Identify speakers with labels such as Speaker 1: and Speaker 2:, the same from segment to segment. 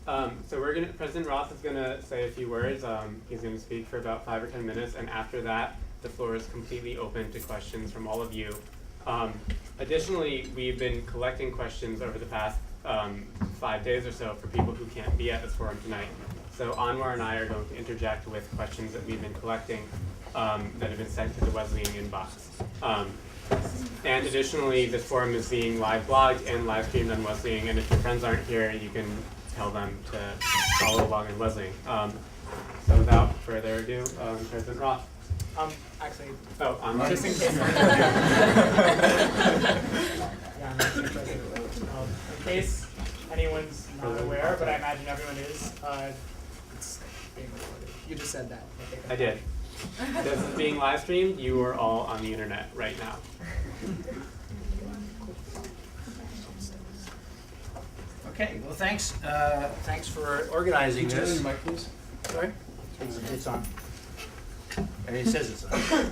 Speaker 1: President Roth is gonna say a few words. He's gonna speak for about 5 or 10 minutes, and after that, the floor is completely open to questions from all of you. Additionally, we've been collecting questions over the past 5 days or so for people who can't be at this forum tonight. So Anwar and I are going to interject with questions that we've been collecting that have been sent to the Wesleying inbox. And additionally, this forum is being live blogged and live streamed on Wesleying, and if your friends aren't here, you can tell them to follow along in Wesleying. So without further ado, President Roth.
Speaker 2: Actually,
Speaker 1: Anwar.
Speaker 2: just in case. Yeah, I'm actually President Roth. In case anyone's not aware, but I imagine everyone is, it's being recorded. You just said that.
Speaker 1: I did. This is being live streamed. You are all on the internet right now.
Speaker 3: Okay, well, thanks. Thanks for organizing this.
Speaker 4: Your mic, please.
Speaker 3: Sorry? It's on. And it says it's on.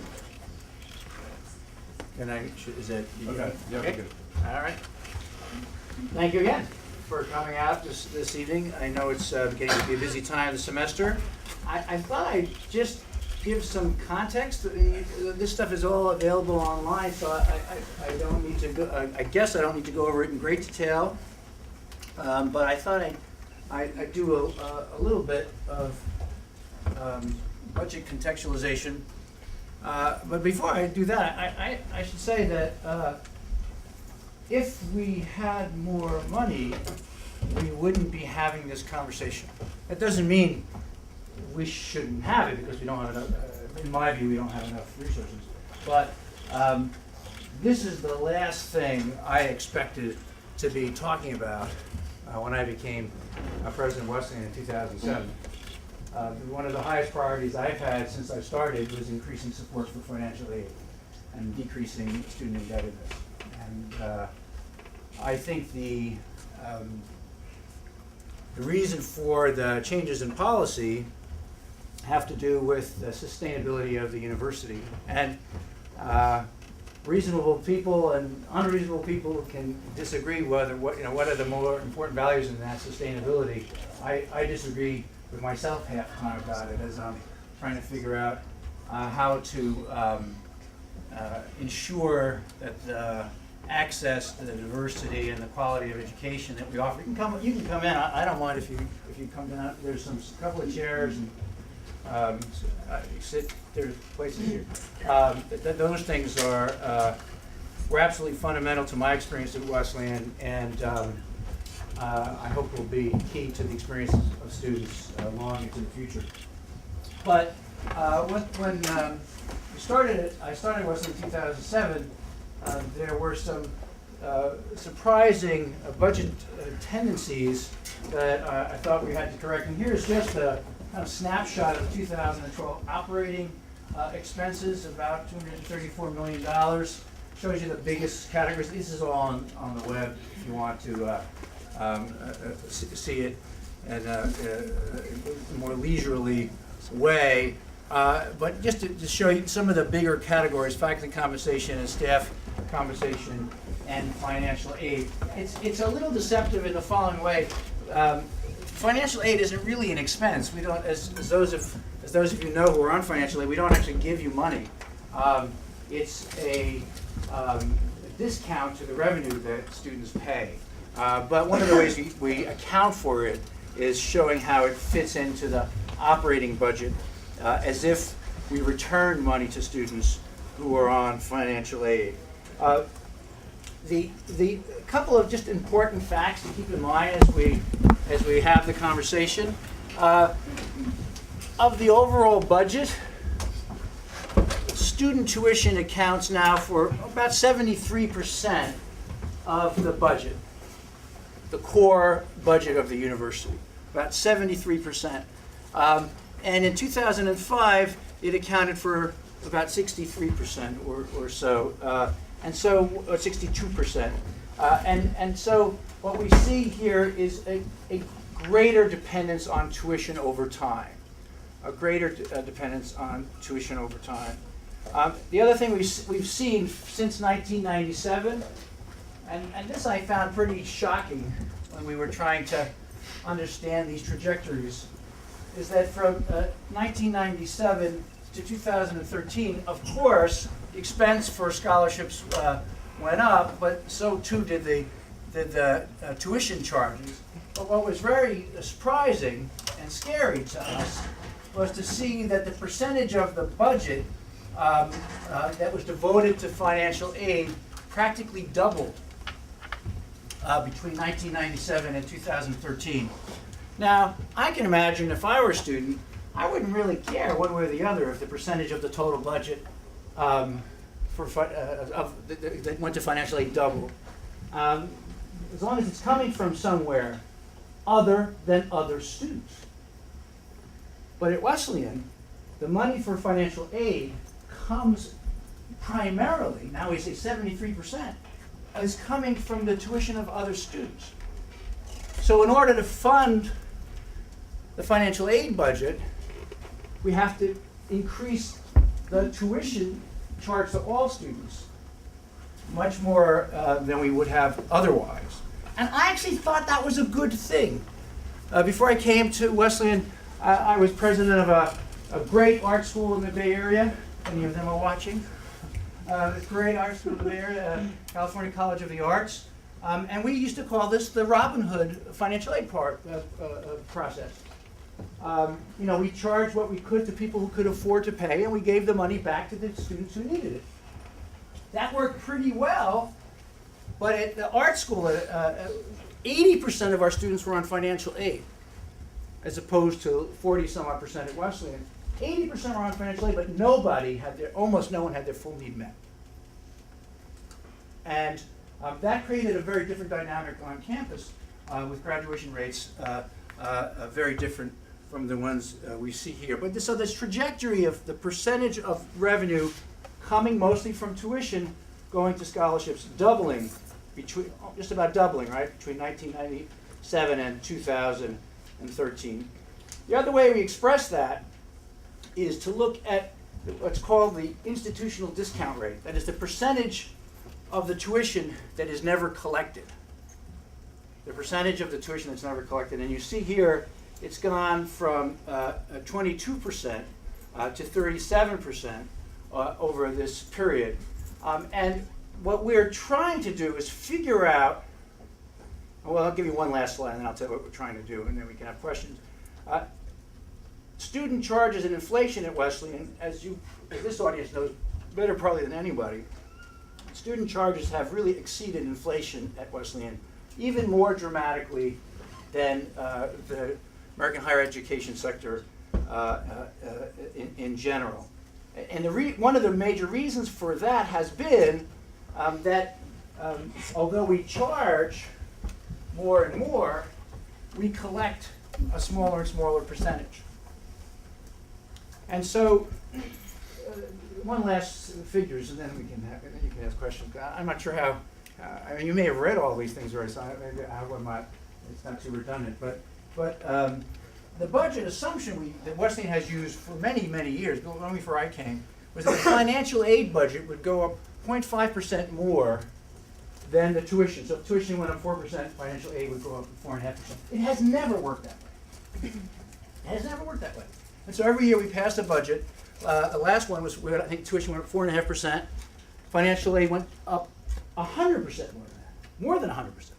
Speaker 3: Can I, is that?
Speaker 4: Okay, yeah,
Speaker 3: okay.
Speaker 4: good.
Speaker 3: All right. Thank you again for coming out this evening. I know it's beginning to be a busy time of the semester. I thought I'd just give some context. This stuff is all available online, so I don't need to go. I guess I don't need to go over it in great detail. But I thought I'd do a little bit of budget contextualization. But before I do that, I should say that if we had more money, we wouldn't be having this conversation. That doesn't mean we shouldn't have it, because we don't have enough, in my view, we don't have enough resources. But this is the last thing I expected to be talking about when I became president of Wesleying in 2007. One of the highest priorities I've had since I started was increasing support for financial aid and decreasing student indebtedness. And I think the reason for the changes in policy have to do with the sustainability of the university. And reasonable people and unreasonable people can disagree what are the more important values in that sustainability. I disagree with myself half the time about it, as I'm trying to figure out how to ensure that the access to the diversity and the quality of education that we offer. You can come in. I don't mind if you come down. There's a couple of chairs and sit. There's places here. Those things were absolutely fundamental to my experience at Wesleyan, and I hope will be key to the experience of students long into the future. But when I started Wesleyan in 2007, there were some surprising budget tendencies that I thought we had to correct. And here's just a kind of snapshot of 2012 operating expenses, about $234 million. Shows you the biggest categories. This is all on the web if you want to see it in a more leisurely way. But just to show you some of the bigger categories: faculty compensation and staff compensation and financial aid. It's a little deceptive in the following way. Financial aid isn't really an expense. We don't, as those of you know who are on financial aid, we don't actually give you money. It's a discount to the revenue that students pay. But one of the ways we account for it is showing how it fits into the operating budget, as if we return money to students who are on financial aid. The couple of just important facts to keep in mind as we have the conversation. Of the overall budget, student tuition accounts now for about 73% of the budget, the core budget of the university, about 73%. And in 2005, it accounted for about 63% or so, and so 62%. And so what we see here is a greater dependence on tuition over time, a greater dependence on tuition over time. The other thing we've seen since 1997, and this I found pretty shocking when we were trying to understand these trajectories is that from 1997 to 2013, of course, the expense for scholarships went up, but so too did the tuition charges. But what was very surprising and scary to us was to see that the percentage of the budget that was devoted to financial aid practically doubled between 1997 and 2013. Now, I can imagine if I were a student, I wouldn't really care one way or the other if the percentage of the total budget that went to financial aid doubled. As long as it's coming from somewhere other than other students. But at Wesleyan, the money for financial aid comes primarily, now we say 73%, is coming from the tuition of other students. So in order to fund the financial aid budget, we have to increase the tuition charged to all students much more than we would have otherwise. And I actually thought that was a good thing. Before I came to Wesleyan, I was president of a great art school in the Bay Area. Any of them are watching? A great art school in the Bay Area, California College of the Arts. And we used to call this the Robin Hood financial aid process. We charged what we could to people who could afford to pay, and we gave the money back to the students who needed it. That worked pretty well, but at the art school, 80% of our students were on financial aid, as opposed to 40-some-odd% at Wesleyan. 80% were on financial aid, but almost no one had their full need met. And that created a very different dynamic on campus with graduation rates very different from the ones we see here. But so this trajectory of the percentage of revenue coming mostly from tuition going to scholarships doubling, just about doubling, right, between 1997 and 2013. The other way we express that is to look at what's called the institutional discount rate. That is the percentage of the tuition that is never collected. The percentage of the tuition that's never collected. And you see here, it's gone from 22% to 37% over this period. And what we're trying to do is figure out, well, I'll give you one last slide and then I'll tell you what we're trying to do and then we can have questions. Student charges and inflation at Wesleyan, as this audience knows better probably than anybody, student charges have really exceeded inflation at Wesleyan, even more dramatically than the American higher education sector in general. And one of the major reasons for that has been that although we charge more and more, we collect a smaller and smaller percentage. And so, one last figures, and then you can ask questions. I'm not sure how. You may have read all these things already, so maybe it's not too redundant. But the budget assumption that Wesleyan has used for many, many years, long before I came, was that the financial aid budget would go up 0.5% more than the tuition. So if tuition went up 4%, financial aid would go up 4.5%. It has never worked that way. It has never worked that way. And so every year we pass a budget. The last one was, I think tuition went up 4.5%. Financial aid went up 100% more than that, more than 100%.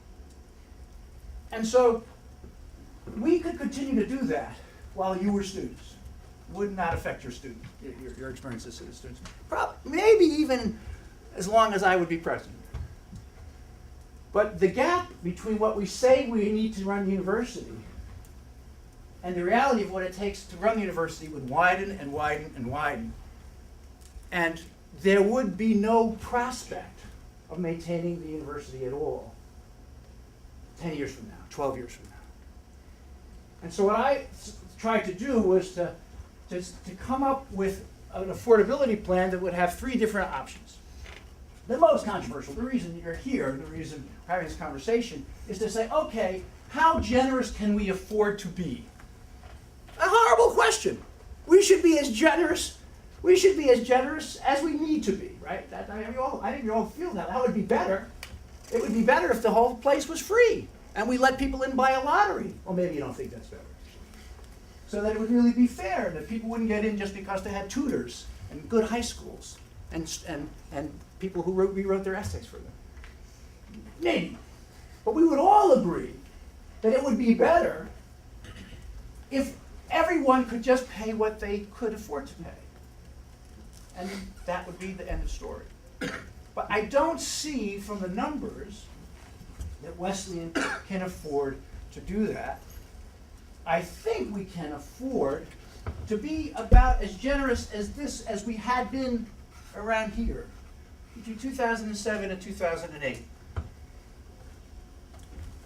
Speaker 3: And so we could continue to do that while you were students. Would not affect your your experiences as students. Maybe even as long as I would be president. But the gap between what we say we need to run the university and the reality of what it takes to run the university would widen and widen and widen. And there would be no prospect of maintaining the university at all 10 years from now, 12 years from now. And so what I tried to do was to come up with an affordability plan that would have three different options. The most controversial, the reason you're here, the reason we're having this conversation, is to say, okay, how generous can we afford to be? A horrible question. We should be as generous. We should be as generous as we need to be, right? I think you all feel that. That would be better. It would be better if the whole place was free. and we let people in by a lottery. Well, maybe you don't think that's better. So that it would really be fair, that people wouldn't get in just because they had tutors and good high schools and people who rewrote their essays for them. Maybe. But we would all agree that it would be better if everyone could just pay what they could afford to pay. And that would be the end of story. But I don't see from the numbers that Wesleyan can afford to do that. I think we can afford to be about as generous as we had been around here between 2007 and 2008.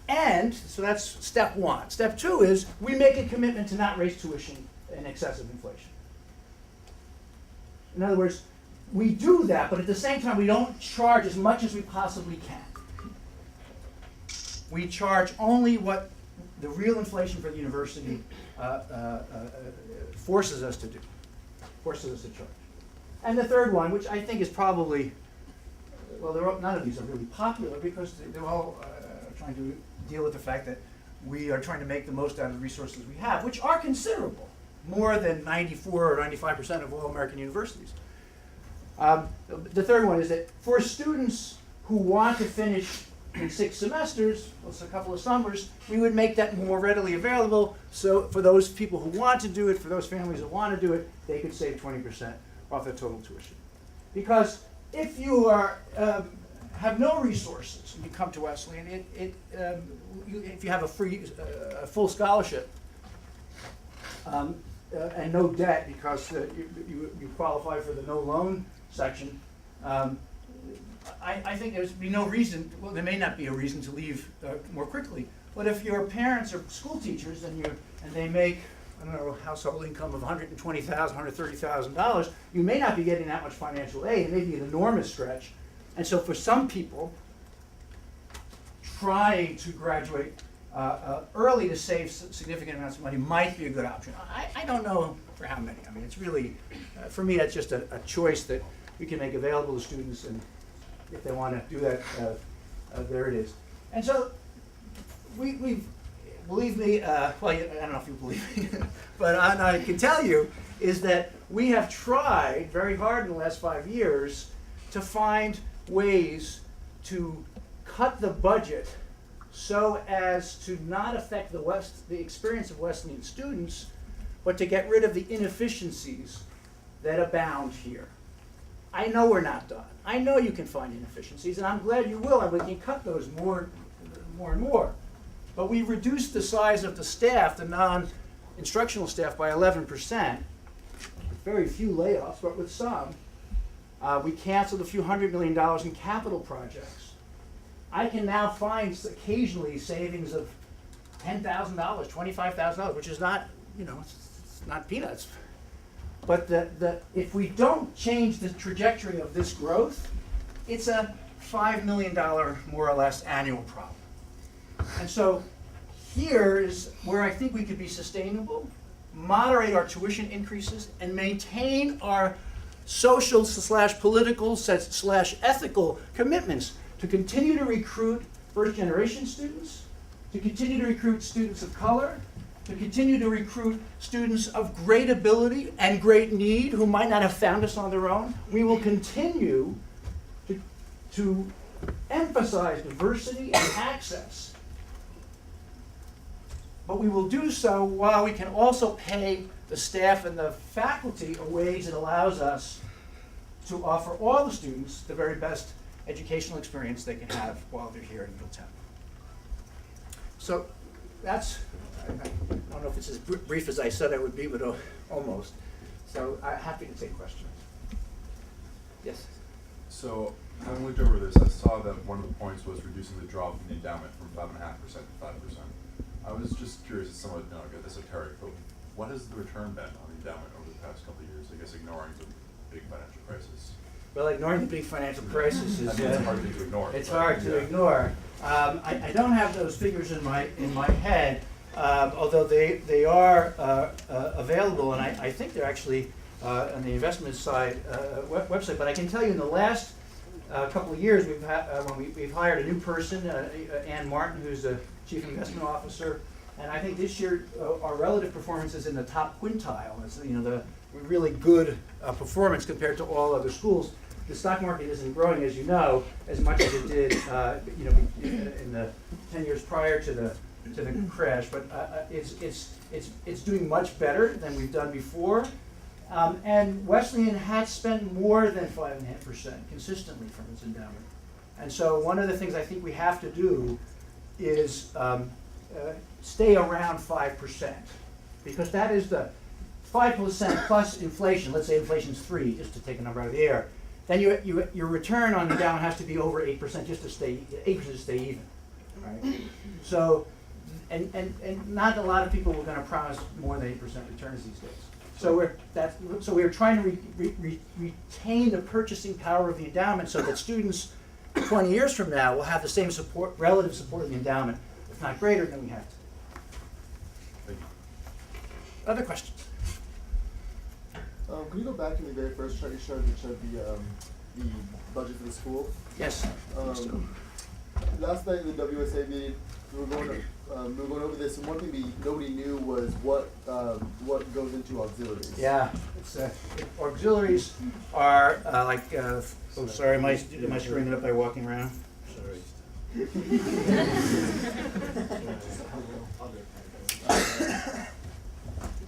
Speaker 3: And so that's step one. Step two is we make a commitment to not raise tuition in excess of inflation. In other words, we do that, but at the same time we don't charge as much as we possibly can. We charge only what the real inflation for the university forces us to do, forces us to charge. And the third one, which I think is probably, well, none of these are really popular because they're all trying to deal with the fact that we are trying to make the most out of the resources we have, which are considerable, more than 94 or 95% of all American universities. The third one is that for students who want to finish in 6 semesters, well, it's a couple of summers, we would make that more readily available. So for those people who want to do it, for those families that want to do it, they could save 20% off their total tuition. Because if you are have no resources and you come to Wesleyan, if you have a full scholarship and no debt because you qualify for the no loan section, I think there's be no reason, well, there may not be a reason to leave more quickly, but if your parents are school teachers and they make, I don't know, household income of $120,000, $130,000, you may not be getting that much financial aid. It may be an enormous stretch. And so for some people, trying to graduate early to save significant amounts of money might be a good option. I don't know for how many. I mean, it's really, for me, that's just a choice that we can make available to students, and if they want to do that, there it is. And so we've, believe me, well, I don't know if you believe me, but I can tell you is that we have tried very hard in the last 5 years to find ways to cut the budget so as to not affect the experience of Wesleyan students, but to get rid of the inefficiencies that abound here. I know we're not done. I know you can find inefficiencies, and I'm glad you will, and we can cut those more and more. But we reduced the size of the staff, the non-instructional staff, by 11%. Very few layoffs, but with some. We canceled a few $100 million in capital projects. I can now find occasionally savings of $10,000, $25,000, which is not, it's not peanuts. But if we don't change the trajectory of this growth, it's a $5 million more or less annual problem. And so here is where I think we could be sustainable, moderate our tuition increases, and maintain our social / political / ethical commitments to continue to recruit first-generation students, to continue to recruit students of color, to continue to recruit students of great ability and great need who might not have found us on their own. We will continue to emphasize diversity and access. But we will do so while we can also pay the staff and the faculty in ways that allows us to offer all the students the very best educational experience they can have while they're here in Middletown. So that's, I don't know if it's as brief as I said I would be, but almost. So I'm happy to take questions. Yes?
Speaker 4: So having looked over this, I saw that one of the points was reducing the draw from the endowment from 5.5% to 5%. I was just curious, it's somewhat esoteric, but what has the return been on the endowment over the past couple of years? I guess ignoring the big financial crisis.
Speaker 3: Well, ignoring the big financial crisis is
Speaker 4: I mean, it's a hard thing to ignore.
Speaker 3: It's hard to ignore. I don't have those figures in my head, although they are available, and I think they're actually on the investment side website. But I can tell you, in the last couple of years, we've hired a new person, Ann Martin, who's the chief investment officer. And I think this year our relative performance is in the top quintile. It's the really good performance compared to all other schools. The stock market isn't growing, as you know, as much as it did in the 10 years prior to the crash. But it's doing much better than we've done before. And Wesleyan has spent more than 5.5% consistently from its endowment. And so one of the things I think we have to do is stay around 5%, because that is the 5% plus inflation. Let's say inflation's 3, just to take a number out of the air. Then your return on endowment has to be over 8% just to stay 8% to stay even, right? So, and not a lot of people were going to promise more than 8% returns these days. So we're trying to retain the purchasing power of the endowment so that students 20 years from now will have the same support, relative support of the endowment, if not greater than we have today.
Speaker 4: Thank you.
Speaker 3: Other questions?
Speaker 5: Could you go back to the very first chart you showed, which showed the budget for the school?
Speaker 3: Yes.
Speaker 5: Last night in the WSA meeting, we were going over this, and one thing nobody knew was what goes into auxiliaries.
Speaker 3: Yeah, auxiliaries are oh, sorry, am I screwing it up by walking around? Sorry.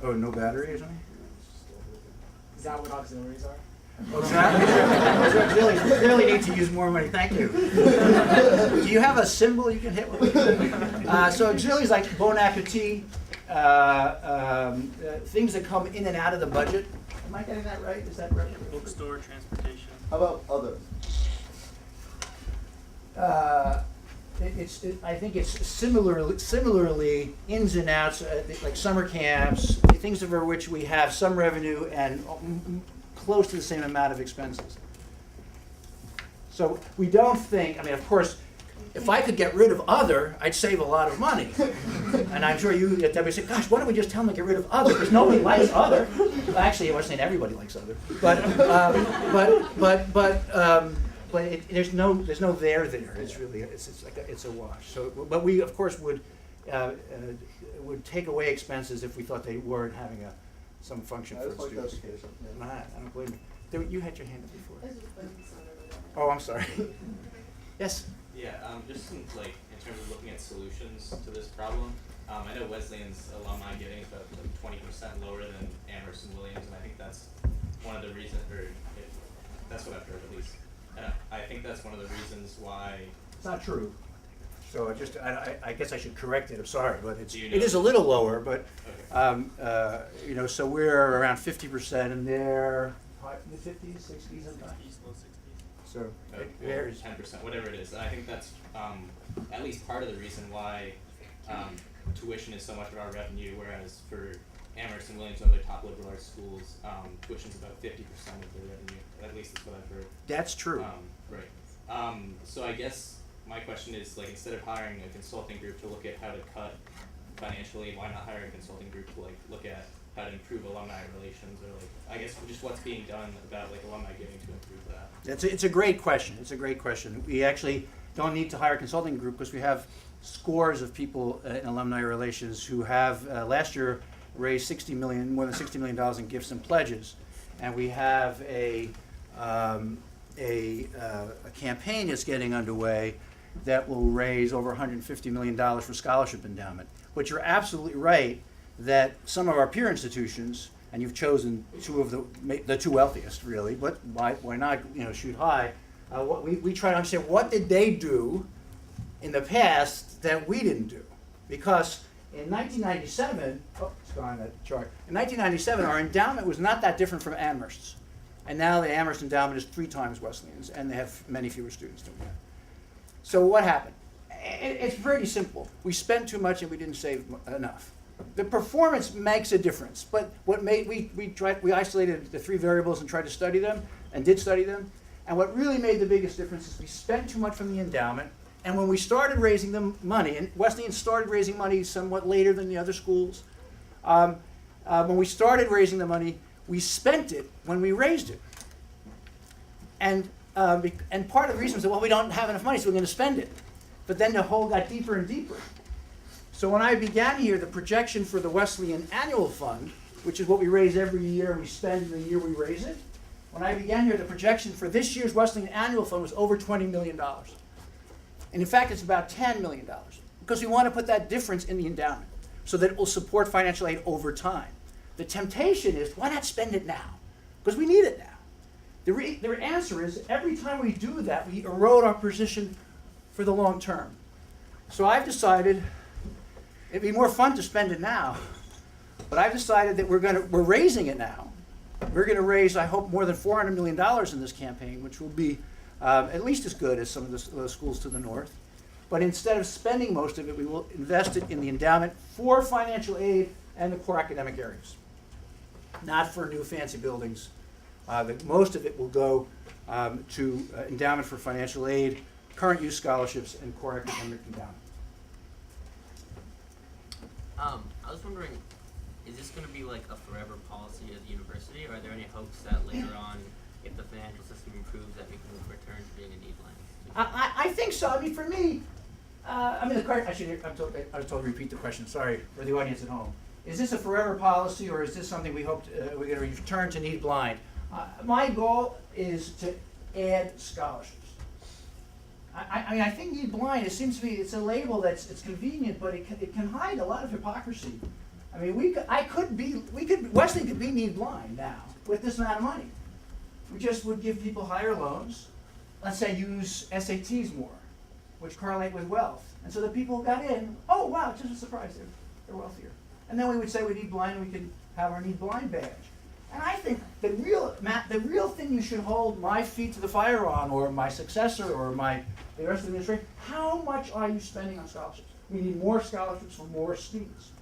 Speaker 3: Oh, no battery or something?
Speaker 2: Is that what auxiliaries are?
Speaker 3: What's that? Auxiliaries, we really need to use more money, thank you. Do you have a symbol you can hit with? So auxiliaries like bon appetit, things that come in and out of the budget. Am I getting that right? Is that right?
Speaker 6: Bookstore, transportation.
Speaker 5: How about others?
Speaker 3: I think it's similarly ins and outs, like summer camps, things over which we have some revenue and close to the same amount of expenses. So we don't think, I mean, of course, if I could get rid of other, I'd save a lot of money. And I'm sure you at W say, gosh, why don't we just tell them to get rid of other? Because nobody likes other. Well, actually, I was saying everybody likes other. But there's no there. It's really it's a wash. So, but we of course would take away expenses if we thought they weren't having some function for
Speaker 5: just like
Speaker 3: students.
Speaker 5: clarification.
Speaker 3: I don't believe me. You had your hand up before. Oh, I'm sorry. Yes.
Speaker 6: Yeah, just in terms of looking at solutions to this problem, I know Wesleyan's alumni getting is about 20% lower than Amherst and Williams, and I think that's one of the reasons, that's what I've heard at least. And I think that's one of the reasons why.
Speaker 3: It's not true. So I guess I should correct it. I'm sorry, but it
Speaker 6: Do you know?
Speaker 3: is a little lower. But
Speaker 6: Okay.
Speaker 3: so we're around 50%, and they're in the 50s, 60s, sometimes.
Speaker 6: Low 60s.
Speaker 3: So it
Speaker 6: Well,
Speaker 3: varies.
Speaker 6: 10%, whatever it is. I think that's at least part of the reason why tuition is so much of our revenue, whereas for Amherst and Williams, one of the top liberal arts schools, tuition is about 50% of their revenue. At least that's what I've heard.
Speaker 3: That's true.
Speaker 6: Right. So I guess my question is, instead of hiring a consulting group to look at how to cut financially, why not hire a consulting group to look at how to improve alumni relations, or I guess just what's being done about alumni giving to improve that?
Speaker 3: It's a great question. It's a great question. We actually don't need to hire a consulting group because we have scores of people in alumni relations who have last year raised more than $60 million in gifts and pledges, and we have a campaign that's getting underway that will raise over $150 million for scholarship endowment. But you're absolutely right that some of our peer institutions, and you've chosen two of the two wealthiest, really, but why not shoot high? We try to understand what did they do in the past that we didn't do, because in 1997, it's gone on that chart. In 1997, our endowment was not that different from Amherst's. And now the Amherst endowment is 3 times Wesleyan's, and they have many fewer students than we have. So what happened? It's pretty simple. We spent too much and we didn't save enough. The performance makes a difference, but what made we isolated the 3 variables and tried to study them, and did study them. And what really made the biggest difference is we spent too much from the endowment, and when we started raising them money, and Wesleyan started raising money somewhat later than the other schools, when we started raising the money, we spent it when we raised it. And part of the reason was that, well, we don't have enough money, so we're going to spend it. But then the hole got deeper and deeper. So when I began here, the projection for the Wesleyan Annual Fund, which is what we raise every year and we spend in the year we raise it, when I began here, the projection for this year's Wesleyan Annual Fund was over $20 million. And in fact, it's about $10 million, because we want to put that difference in the endowment so that it will support financial aid over time. The temptation is, why not spend it now? Because we need it now. The answer is, every time we do that, we erode our position for the long term. So I've decided it'd be more fun to spend it now, but I've decided that we're raising it now. We're going to raise, I hope, more than $400 million in this campaign, which will be at least as good as some of the schools to the north. But instead of spending most of it, we will invest it in the endowment for financial aid and the core academic areas, not for new fancy buildings. Most of it will go to endowment for financial aid, current use scholarships, and core academic endowment.
Speaker 7: I was wondering, is this going to be like a forever policy at the university, or are there any hopes that later on, if the financial system improves, that we can return to being a need line?
Speaker 3: I think so. I mean, for me, the question, I was told to repeat the question, sorry, for the audience at home. Is this a forever policy, or is this something we hope we're going to return to need blind? My goal is to add scholarships. I think need blind, it seems to me, it's a label it's convenient, but it can hide a lot of hypocrisy. I mean, Wesley could be need blind now with this amount of money. We just would give people higher loans, let's say use SATs more, which correlate with wealth. And so the people who got in, oh wow, it's just a surprise, they're wealthier. And then we would say we need blind, and we could have our need blind badge. And I think the real thing you should hold my feet to the fire on, or my successor, or the rest of the administration, how much are you spending on scholarships? We need more scholarships for more students.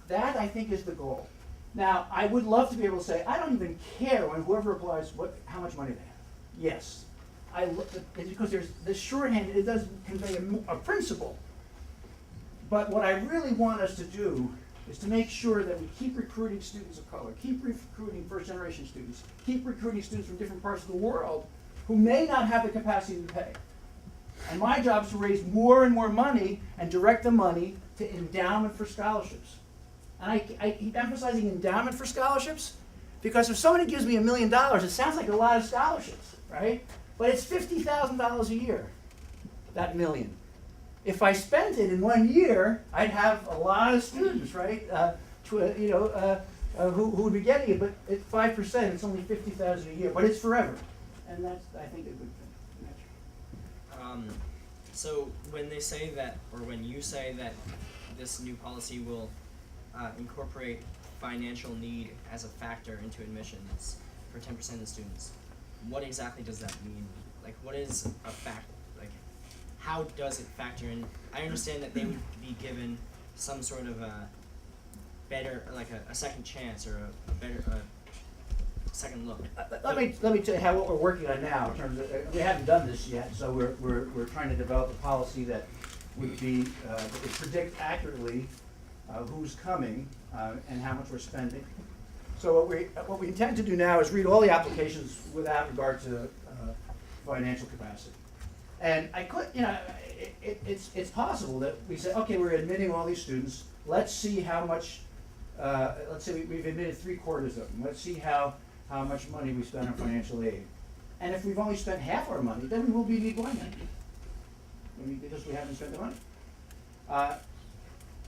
Speaker 3: That, I think, is the goal. Now, I would love to be able to say, I don't even care when whoever applies how much money they have. Yes. It's because there's this shorthand, it does convey a principle. But what I really want us to do is to make sure that we keep recruiting students of color, keep recruiting first-generation students, keep recruiting students from different parts of the world who may not have the capacity to pay. And my job is to raise more and more money and direct the money to endowment for scholarships. And I keep emphasizing endowment for scholarships because if somebody gives me $1 million, it sounds like a lot of scholarships, right? But it's $50,000 a year, that million. If I spent it in 1 year, I'd have a lot of students, right? Who would be getting it. But at 5%, it's only $50,000 a year. But it's forever, and that's, I think, a good thing.
Speaker 8: So when they say that, or when you say that this new policy will incorporate financial need as a factor into admissions for 10% of the students, what exactly does that mean? Like, what is a fact? Like, how does it factor in? I understand that they would be given some sort of a better, like a second chance or a better second look.
Speaker 3: Let me tell you what we're working on now. In terms of, we haven't done this yet, so we're trying to develop a policy that would be that would predict accurately who's coming and how much we're spending. So what we intend to do now is read all the applications without regard to financial capacity. And I could, it's possible that we say, okay, we're admitting all these students. Let's see how much. Let's say we've admitted 3/4 of them. Let's see how much money we spend on financial aid. And if we've only spent half our money, then we will be blind because we haven't spent the money.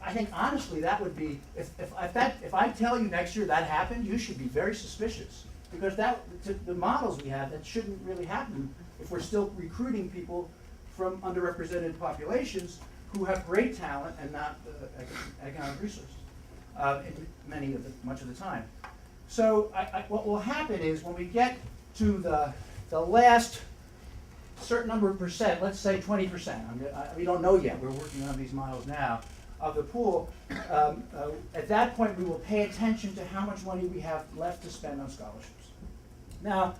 Speaker 3: I think honestly that would be if I tell you next year that happened, you should be very suspicious because the models we have, that shouldn't really happen if we're still recruiting people from underrepresented populations who have great talent and not economic resources much of the time. So what will happen is when we get to the last certain number of percent, let's say 20%, we don't know yet, we're working on these models now, of the pool, at that point we will pay attention to how much money we have left to spend on scholarships. Now,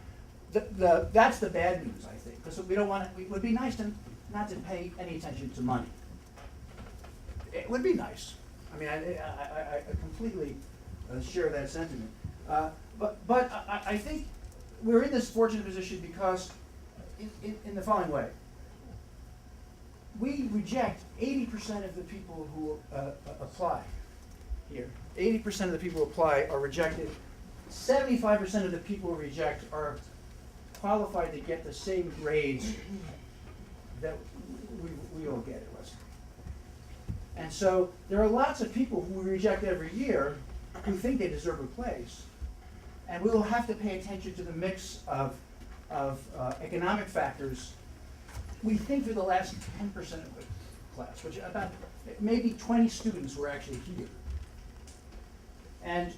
Speaker 3: that's the bad news, I think, because we don't want to, it would be nice not to pay any attention to money. It would be nice. I mean, I completely share that sentiment. But I think we're in this fortunate position because in the following way. we reject 80% of the people who apply here. 80% of the people who apply are rejected. 75% of the people who reject are qualified to get the same grades that we all get at West. And so there are lots of people who we reject every year who think they deserve a place. And we will have to pay attention to the mix of economic factors. We think for the last 10% of the class, which about maybe 20 students were actually here. And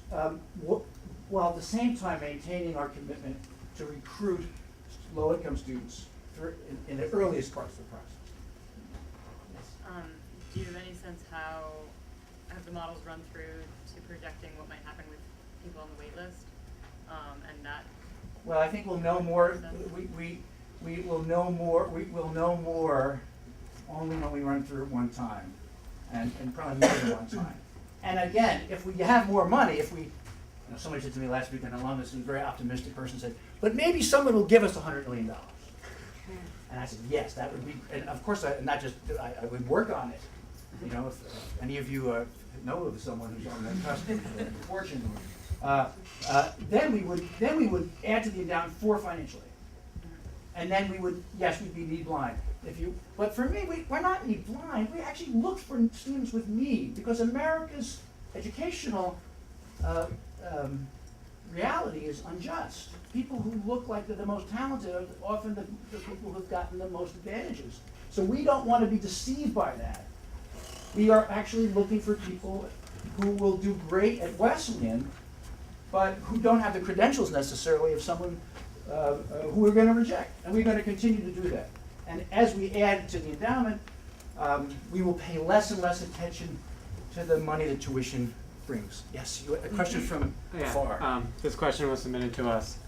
Speaker 3: while at the same time maintaining our commitment to recruit low-income students in the earliest parts of the process. Yes.
Speaker 9: Do you have any sense how have the models run through to projecting what might happen with people on the wait list? And that.
Speaker 3: Well, I think we'll know more. We will know more. We will know more only when we run through it one time, and probably more than one time. And again, if we have more money, somebody said to me last week, an alumnus, who's a very optimistic person, said, "But maybe someone will give us $100 million." And I said, "Yes, that would be." And of course, I would work on it. You know, if any of you know of someone who's on that cusp of fortune. Then we would add to the endowment for financial aid, and then we'd be need blind. But for me, we're not need blind. We actually look for students with need because America's educational reality is unjust. People who look like they're the most talented are often the people who've gotten the most advantages. So we don't want to be deceived by that. We are actually looking for people who will do great at Wesleyan, but who don't have the credentials necessarily of someone who we're going to reject. And we're going to continue to do that. And as we add to the endowment, we will pay less and less attention to the money that tuition brings. Yes, a question from afar.
Speaker 1: This question was submitted to us.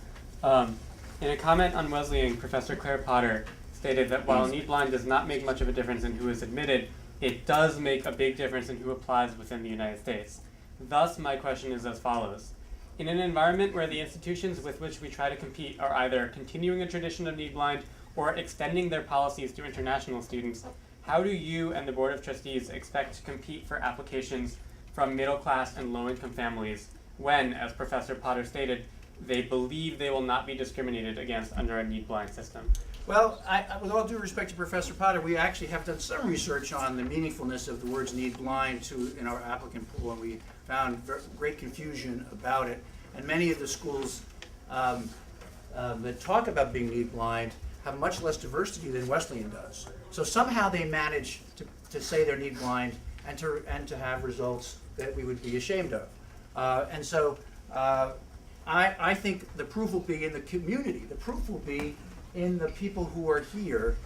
Speaker 1: In a comment on Wesleying, Professor Claire Potter stated that while need blind does not make much of a difference in who is admitted, it does make a big difference in who applies within the United States. Thus, my question is as follows. In an environment where the institutions with which we try to compete are either continuing a tradition of need blind or extending their policies to international students, how do you and the Board of Trustees expect to compete for applications from middle class and low income families when, as Professor Potter stated, they believe they will not be discriminated against under a need blind system?
Speaker 3: Well, with all due respect to Professor Potter, we actually have done some research on the meaningfulness of the words need blind in our applicant pool, and we found great confusion about it. And many of the schools that talk about being need blind have much less diversity than Wesleyan does. So somehow they manage to say they're need blind and to have results that we would be ashamed of. And so I think the proof will be in the community. The proof will be in the people who are here.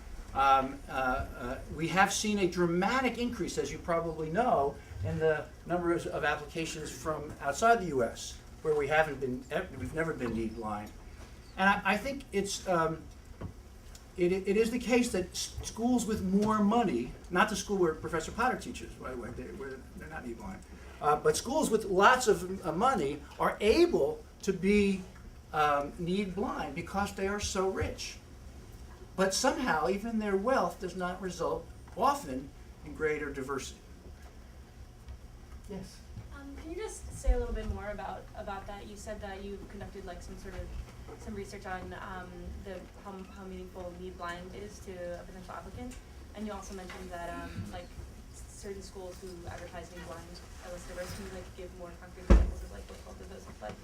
Speaker 3: We have seen a dramatic increase, as you probably know, in the number of applications from outside the U.S., where we've never been need blind. And I think it is the case that schools with more money, not the school where Professor Potter teaches, by the way, they're not need blind, but schools with lots of money are able to be need blind because they are so rich. But somehow even their wealth does not result often in greater diversity. Yes?
Speaker 10: Can you just say a little bit more about that? You said that you conducted like some research on how meaningful need blind is to a potential applicant, and you also mentioned that like certain schools who advertise need blind are less diverse. Can you like give more concrete examples of like what both of those look like?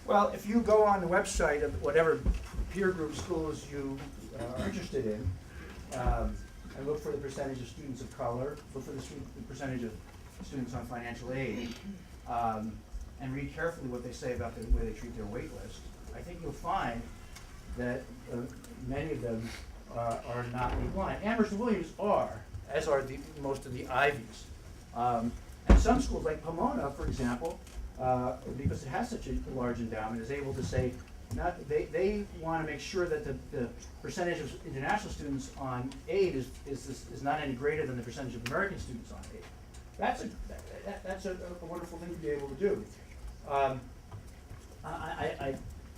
Speaker 3: Well, if you go on the website of whatever peer group schools you are interested in, and look for the percentage of students of color, look for the percentage of students on financial aid, and read carefully what they say about the way they treat their wait list, I think you'll find that many of them are not need blind. Amherst and Williams are, as are most of the Ivies. And some schools, like Pomona, for example, because it has such a large endowment, is able to say, they want to make sure that the percentage of international students on aid is not any greater than the percentage of American students on aid. That's a wonderful thing to be able to do. I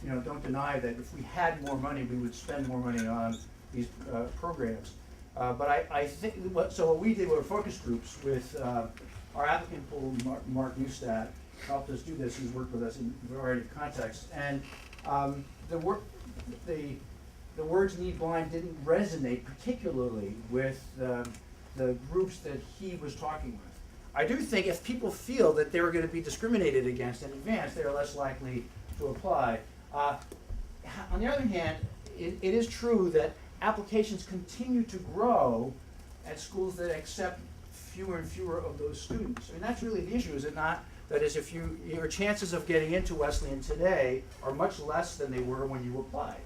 Speaker 3: don't deny that if we had more money, we would spend more money on these programs. But I think, what we did were focus groups with our applicant pool, Mark Newstat, helped us do this, he's worked with us in a variety of contexts. And the words need blind didn't resonate particularly with the groups that he was talking with. I do think if people feel that they were going to be discriminated against in advance, they are less likely to apply. On the other hand, it is true that applications continue to grow at schools that accept fewer and fewer of those students. I mean, that's really the issue, is it not? That is, if your chances of getting into Wesleyan today are much less than they were when you applied,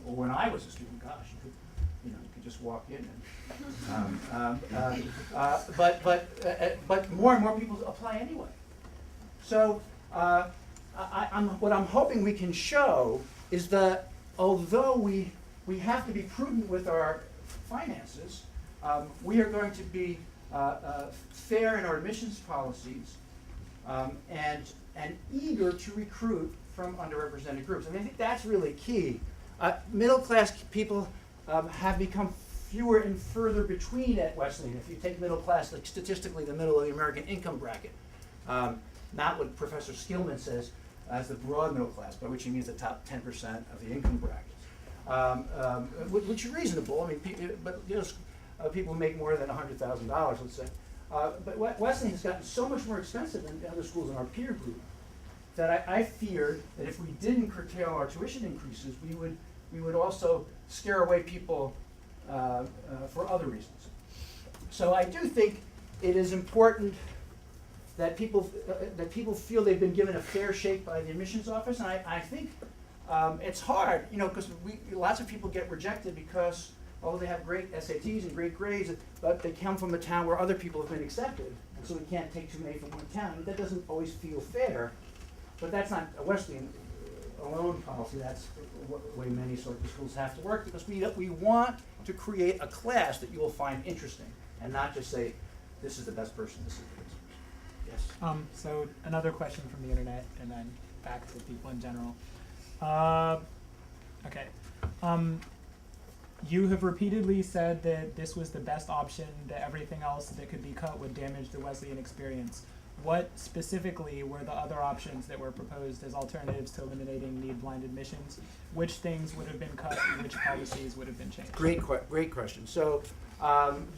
Speaker 3: or when I was a student. Gosh, you could just walk in and. But more and more people apply anyway. So what I'm hoping we can show is that although we have to be prudent with our finances, we are going to be fair in our admissions policies and eager to recruit from underrepresented groups. I mean, I think that's really key. Middle class people have become fewer and further between at Wesleyan. If you take middle class, like statistically the middle of the American income bracket, not what Professor Skillman says as the broad middle class, by which he means the top 10% of the income brackets, which is reasonable. I mean, but people who make more than $100,000, let's say. But Wesleyan has gotten so much more expensive than other schools in our peer group that I feared that if we didn't curtail our tuition increases, we would also scare away people for other reasons. So I do think it is important that people feel they've been given a fair shake by the admissions office, and I think it's hard, because lots of people get rejected because although they have great SATs and great grades, but they come from a town where other people have been accepted, and so we can't take too many from one town. That doesn't always feel fair, but that's not a Wesleyan alone policy. That's the way many sort of schools have to work, because we want to create a class that you will find interesting, and not just say, this is the best person, this is the best person. Yes?
Speaker 2: So another question from the internet, and then back to people in general. Okay. You have repeatedly said that this was the best option, that everything else that could be cut would damage the Wesleyan experience. What specifically were the other options that were proposed as alternatives to eliminating need-blind admissions? Which things would have been cut, which policies would have been changed?
Speaker 3: Great question. So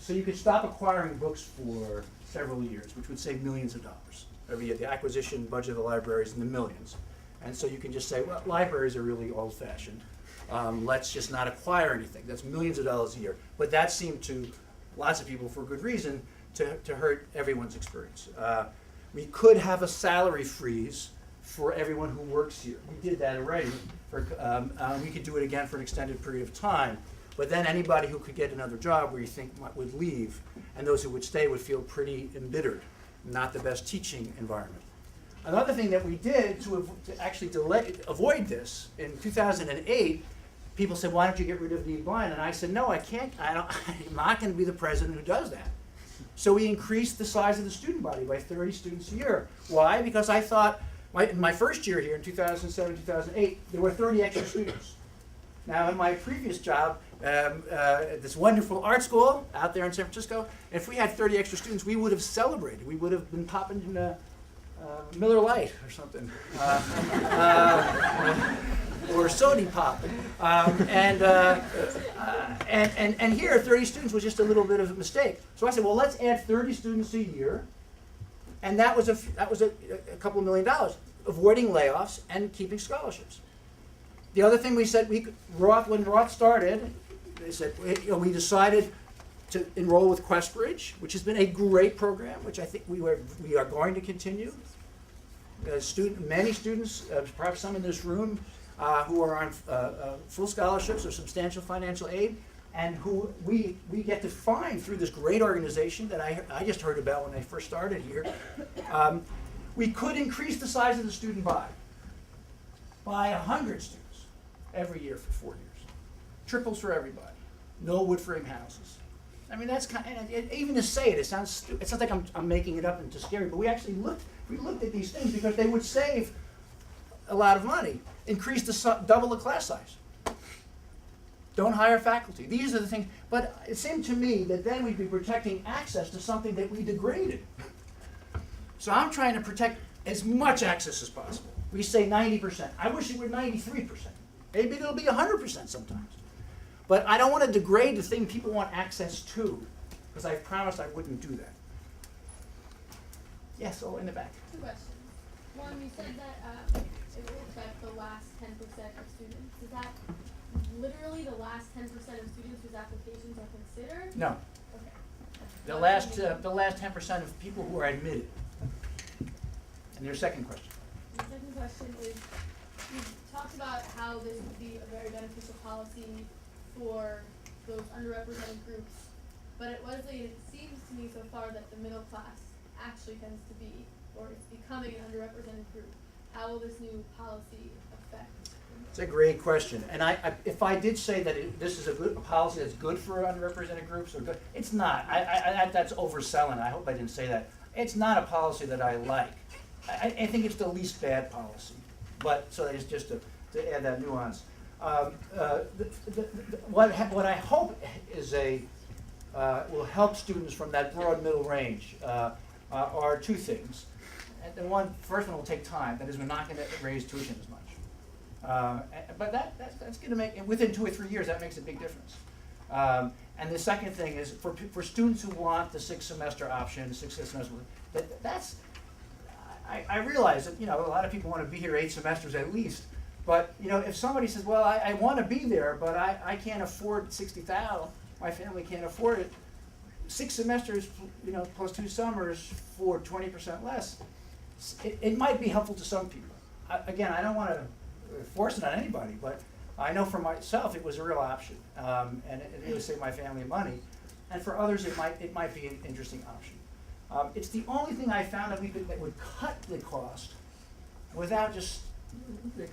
Speaker 3: you could stop acquiring books for several years, which would save millions of dollars every year. The acquisition budget of the libraries is in the millions. And so you can just say, well, libraries are really old-fashioned. Let's just not acquire anything. That's millions of dollars a year. But that seemed to lots of people, for good reason, to hurt everyone's experience. We could have a salary freeze for everyone who works here. We did that already. We could do it again for an extended period of time. But then anybody who could get another job where you think would leave, and those who would stay would feel pretty embittered. Not the best teaching environment. Another thing that we did to actually avoid this, in 2008, people said, why don't you get rid of need blind? And I said, no, I can't. I'm not going to be the president who does that. So we increased the size of the student body by 30 students a year. Why? Because I thought, in my first year here in 2007, 2008, there were 30 extra students. Now, in my previous job, at this wonderful art school out there in San Francisco, if we had 30 extra students, we would have celebrated. We would have been popping in Miller Lite or something, or Sody Pop. And here, 30 students was just a little bit of a mistake. So I said, well, let's add 30 students a year, and that was a couple $1 million, avoiding layoffs and keeping scholarships. The other thing we said, when Roth started, they said, we decided to enroll with Questbridge, which has been a great program, which I think we are going to continue. Many students, perhaps some in this room, who are on full scholarships or substantial financial aid, and who we get to find through this great organization that I just heard about when I first started here. We could increase the size of the student body by 100 students every year for 4 years. Triples for everybody. No wood frame houses. I mean, that's kind of, even to say it, it sounds like I'm making it up and just scary, but we actually looked at these things because they would save a lot of money. Increase double the class size. Don't hire faculty. These are the things, but it seemed to me that then we'd be protecting access to something that we degraded. So I'm trying to protect as much access as possible. We say 90%. I wish it were 93%. Maybe it'll be 100% sometimes. But I don't want to degrade the thing people want access to, because I promised I wouldn't do that. Yes, in the back.
Speaker 11: 2 questions. One, you said that it will affect the last 10% of students. Is that literally the last 10% of students whose applications are considered?
Speaker 3: No.
Speaker 11: Okay.
Speaker 3: The
Speaker 11: What
Speaker 3: last,
Speaker 11: do you mean?
Speaker 3: the last 10% of people who are admitted. And your second question.
Speaker 11: The second question is, you talked about how this would be a very beneficial policy for those underrepresented groups, but at Wesley, it seems to me so far that the middle class actually tends to be, or is becoming an underrepresented group. How will this new policy affect?
Speaker 3: It's a great question. And if I did say that this is a policy that's good for underrepresented groups, or good, it's not. That's overselling. I hope I didn't say that. It's not a policy that I like. I think it's the least bad policy. But, so it's just to add that nuance. What I hope is will help students from that broad middle range are 2 things. And the first one will take time. That is, we're not going to raise tuition as much. But that's going to make, within 2 or 3 years, that makes a big difference. And the second thing is, for students who want the 6-semester option, 6 semester, that's, I realize that, a lot of people want to be here 8 semesters at least. But, if somebody says, well, I want to be there, but I can't afford $60,000, my family can't afford it, 6 semesters, plus 2 summers for 20% less, it might be helpful to some people. Again, I don't want to force it on anybody, but I know for myself it was a real option, and it really saved my family money. And for others, it might be an interesting option. It's the only thing I found that would cut the cost without just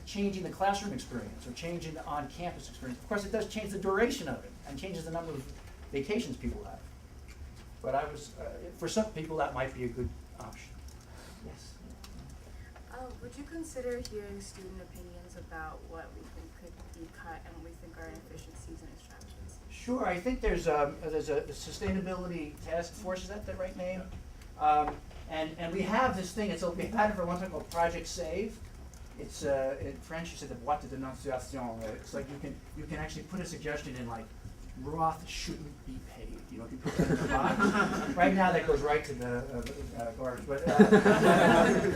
Speaker 3: changing the classroom experience or changing the on-campus experience. Of course, it does change the duration of it and changes the number of vacations people have. But for some people, that might be a good option. Yes.
Speaker 12: Would you consider hearing student opinions about what we think could be cut and what we think are inefficiencies and strategies?
Speaker 3: Sure. I think there's a sustainability task force. Is that the right name? And we have this thing. We've had it for a long time called Project Save. It's in French. You said the boîte de dénonciation. It's like you can actually put a suggestion in, like, Roth shouldn't be paid. You can put that in the box. Right now, that goes right to the garbage. But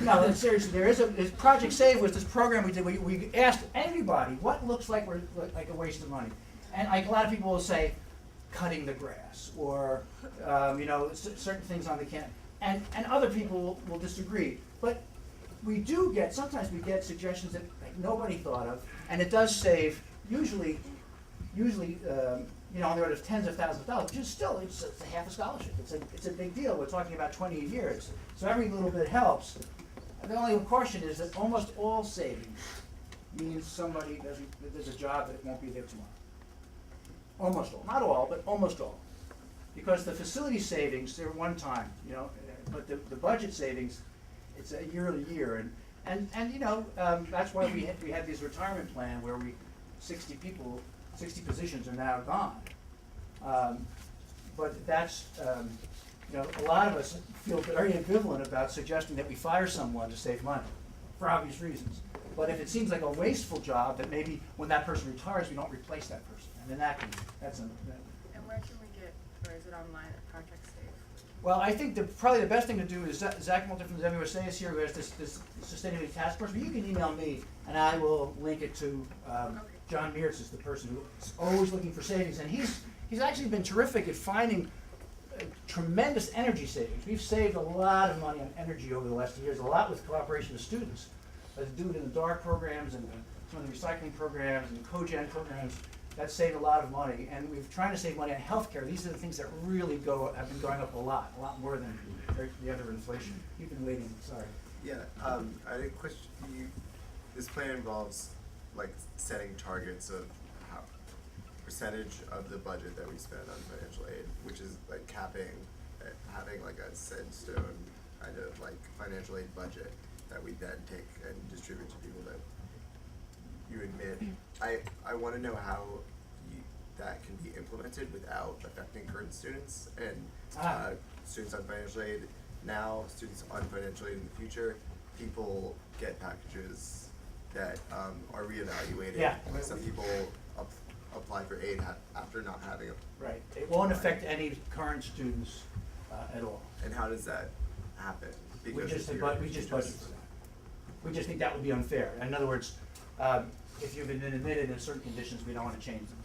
Speaker 3: no, seriously, this Project Save was this program we did. We asked everybody what looks like a waste of money, and a lot of people will say, cutting the grass, or certain things on the campus, and other people will disagree. But sometimes we get suggestions that nobody thought of, and it does save usually on the order of tens of thousands of dollars, which is still, it's a half a scholarship. It's a big deal. We're talking about 20 years. So every little bit helps. And the only caution is that almost all savings means there's a job that won't be there tomorrow. Almost all. Not all, but almost all. Because the facility savings, they're one time, but the budget savings, it's a year to year. And that's why we had this retirement plan where 60 positions are now gone. But that's, a lot of us feel very ambivalent about suggesting that we fire someone to save money, for obvious reasons. But if it seems like a wasteful job, that maybe when that person retires, we don't replace that person. And then that's
Speaker 12: And where can we get, or is it online at Project Save?
Speaker 3: Well, I think probably the best thing to do is Zach Moulton from the WSA is here, who has this sustainability task force. But you can email me, and I will link it to John Mears, is the person who's always looking for savings, and he's actually been terrific at finding tremendous energy savings. We've saved a lot of money on energy over the last 2 years, a lot with cooperation with students. Do it in the DART programs and some of the recycling programs and cogen programs. That saved a lot of money, and we've trying to save money on healthcare. These are the things that really have been going up a lot more than the other inflation. You've been waiting. Sorry.
Speaker 13: Yeah, I had a question. This plan involves setting targets of how percentage of the budget that we spend on financial aid, which is capping, having a set in stone kind of financial aid budget that we then take and distribute to people that you admit. I want to know how that can be implemented without affecting current students and
Speaker 3: Ah.
Speaker 13: students on financial aid now, students on financial aid in the future. People get packages that are reevaluated.
Speaker 3: Yeah.
Speaker 13: Some people apply for aid after not having a.
Speaker 3: Right, it won't affect any current students at all.
Speaker 13: And how does that happen?
Speaker 3: We
Speaker 13: Because
Speaker 3: just,
Speaker 13: if
Speaker 3: we just budget for that. We just think that would be unfair. In other words, if you've been admitted in certain conditions, we don't wanna change the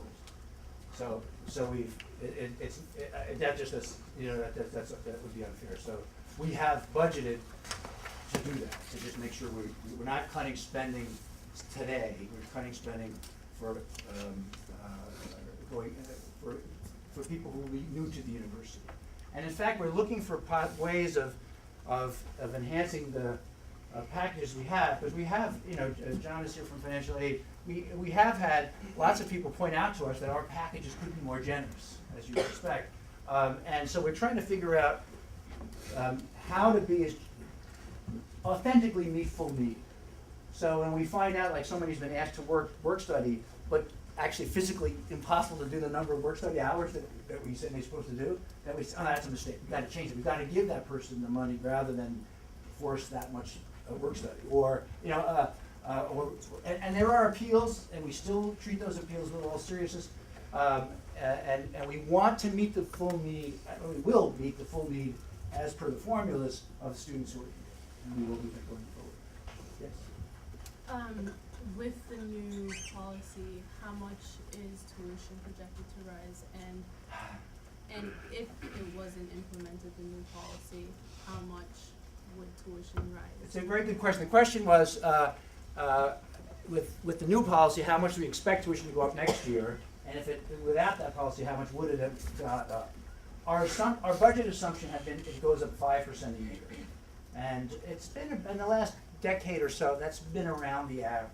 Speaker 3: rules. So we've, that just is, you know, that would be unfair. So we have budgeted to do that, to just make sure we're not cutting spending today, we're cutting spending for, for people who will be new to the university. And in fact, we're looking for ways of enhancing the packages we have, because we have, you know, John is here from financial aid, we have had lots of people point out to us that our packages could be more generous, as you would expect. And so we're trying to figure out how to be as authentically meet full need. So when we find out, like, somebody's been asked to work study, but actually physically impossible to do the number of work study hours that we said they're supposed to do, that we say, oh, that's a mistake, we've got to change it, we've got to give that person the money rather than force that much work study. Or, you know, and there are appeals, and we still treat those appeals with all seriousness, and we want to meet the full need, we will meet the full need as per the formulas of students who are here, and we will do that going forward. Yes?
Speaker 14: With the new policy, how much is tuition projected to rise, and if it wasn't implemented, the new policy, how much would tuition rise?
Speaker 3: It's a very good question. The question was, with the new policy, how much do we expect tuition to go up next year? And if without that policy, how much would it have gone up? Our budget assumption had been, it goes up 5% a year. And it's been, in the last decade or so, that's been around the average.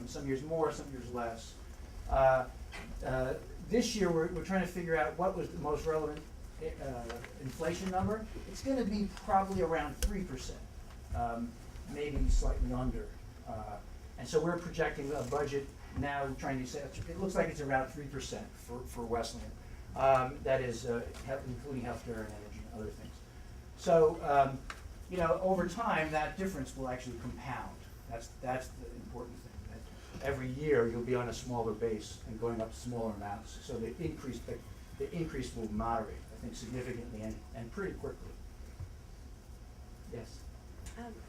Speaker 3: Some years more, some years less. This year, we're trying to figure out what was the most relevant inflation number. It's gonna be probably around 3%, maybe slightly under. And so we're projecting a budget now, trying to say, it looks like it's around 3% for Wesleyan. That is, including healthcare and energy and other things. So, you know, over time, that difference will actually compound. That's the important thing. That every year, you'll be on a smaller base and going up smaller amounts. So the increase will moderate, I think, significantly and pretty quickly. Yes?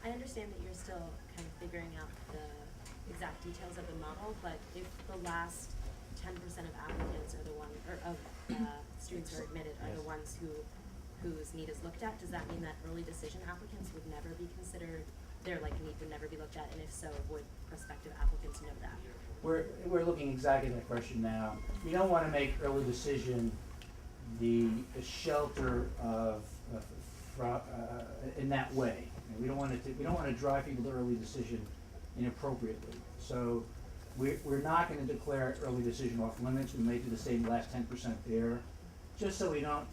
Speaker 15: I understand that you're still kind of figuring out the exact details of the model, but if the last 10% of applicants are the ones, or of students who are admitted are the ones whose need is looked at, does that mean that early decision applicants would never be considered, their need would never be looked at, and if so, would prospective applicants know that?
Speaker 3: We're looking exactly at that question now. We don't want to make early decision the shelter of in that way. We don't want to drive people to early decision inappropriately. So we're not going to declare early decision off limits. We may do the same last 10% there, just so we don't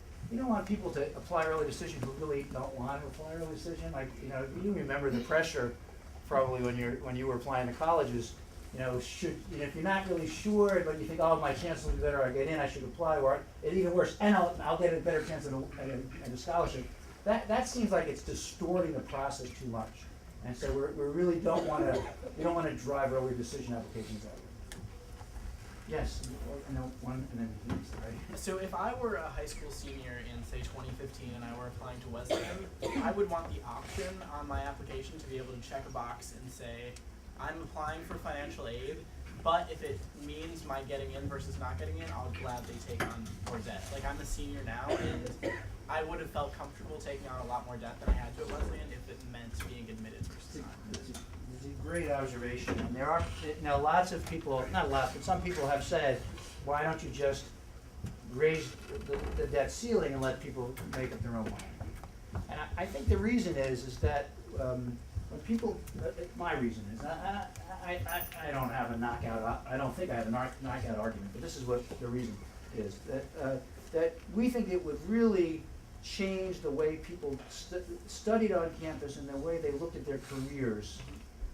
Speaker 3: want people to apply early decision who really don't want to apply early decision. Like, you know, you remember the pressure probably when you were applying to colleges. You know, if you're not really sure, but you think, oh, my chances will be better, I get in, I should apply, or even worse, and I'll get a better chance at a scholarship. That seems like it's distorting the process too much. And so we really don't want to drive early decision applications that way. Yes, no, one and then next, right?
Speaker 16: So if I were a high school senior in, say, 2015 and I were applying to Wesleyan, I would want the option on my application to be able to check a box and say, I'm applying for financial aid, but if it means my getting in versus not getting in, I'll gladly take on more debt. Like, I'm a senior now, and I would have felt comfortable taking on a lot more debt than I had to at Wesleyan if it meant being admitted versus not.
Speaker 3: It's a great observation, and there are lots of people, not lots, but some people have said, why don't you just raise the debt ceiling and let people make up their own mind? And I think the reason is that when people, my reason is, I don't have a knockout, I don't think I have a knockout argument, but this is what the reason is, that we think it would really change the way people studied on campus and the way they looked at their careers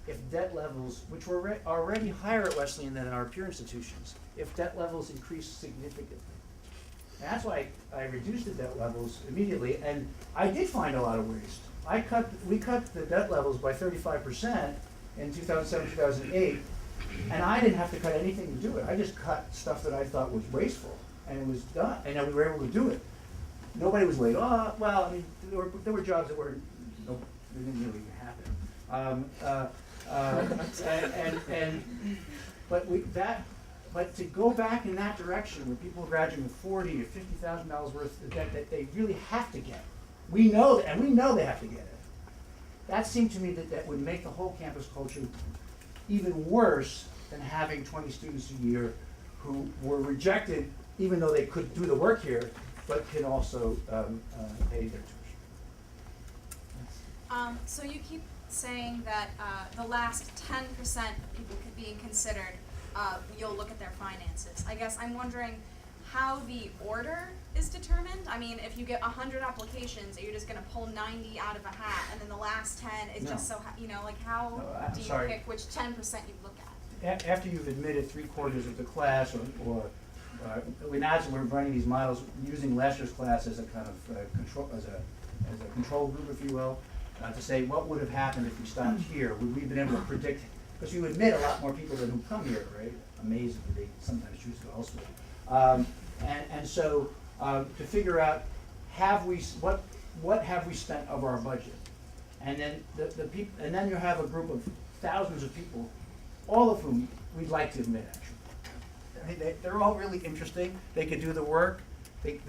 Speaker 3: if debt levels, which were already higher at Wesleyan than in our peer institutions, if debt levels increase significantly. And that's why I reduced the debt levels immediately, and I did find a lot of waste. We cut the debt levels by 35% in 2007, 2008, and I didn't have to cut anything to do it. I just cut stuff that I thought was wasteful, and it was done, and then we were able to do it. Nobody was laid off. Well, I mean, there were jobs that were, they didn't really happen. But to go back in that direction where people are graduating with $40,000 to $50,000 worth of debt that they really have to get, we know that, and we know they have to get it. That seemed to me that would make the whole campus culture even worse than having 20 students a year who were rejected, even though they could do the work here, but can also pay their tuition.
Speaker 17: So you keep saying that the last 10% people being considered, you'll look at their finances. I guess I'm wondering how the order is determined. I mean, if you get 100 applications, are you just going to pull 90 out of a hat, and then the last 10 is just so, like how do you pick which 10% you look at?
Speaker 3: After you've admitted 3/4 of the class, or imagine we're running these models using last year's class as a kind of control, as a control group, if you will, to say what would have happened if we stopped here. Would we have been able to predict? Because you admit a lot more people than who come here, right? Amazing that they sometimes choose to go elsewhere. And so to figure out what have we spent of our budget, and then the people, and then you have a group of thousands of people, all of whom we'd like to admit actually. I mean, they're all really interesting. They could do the work. They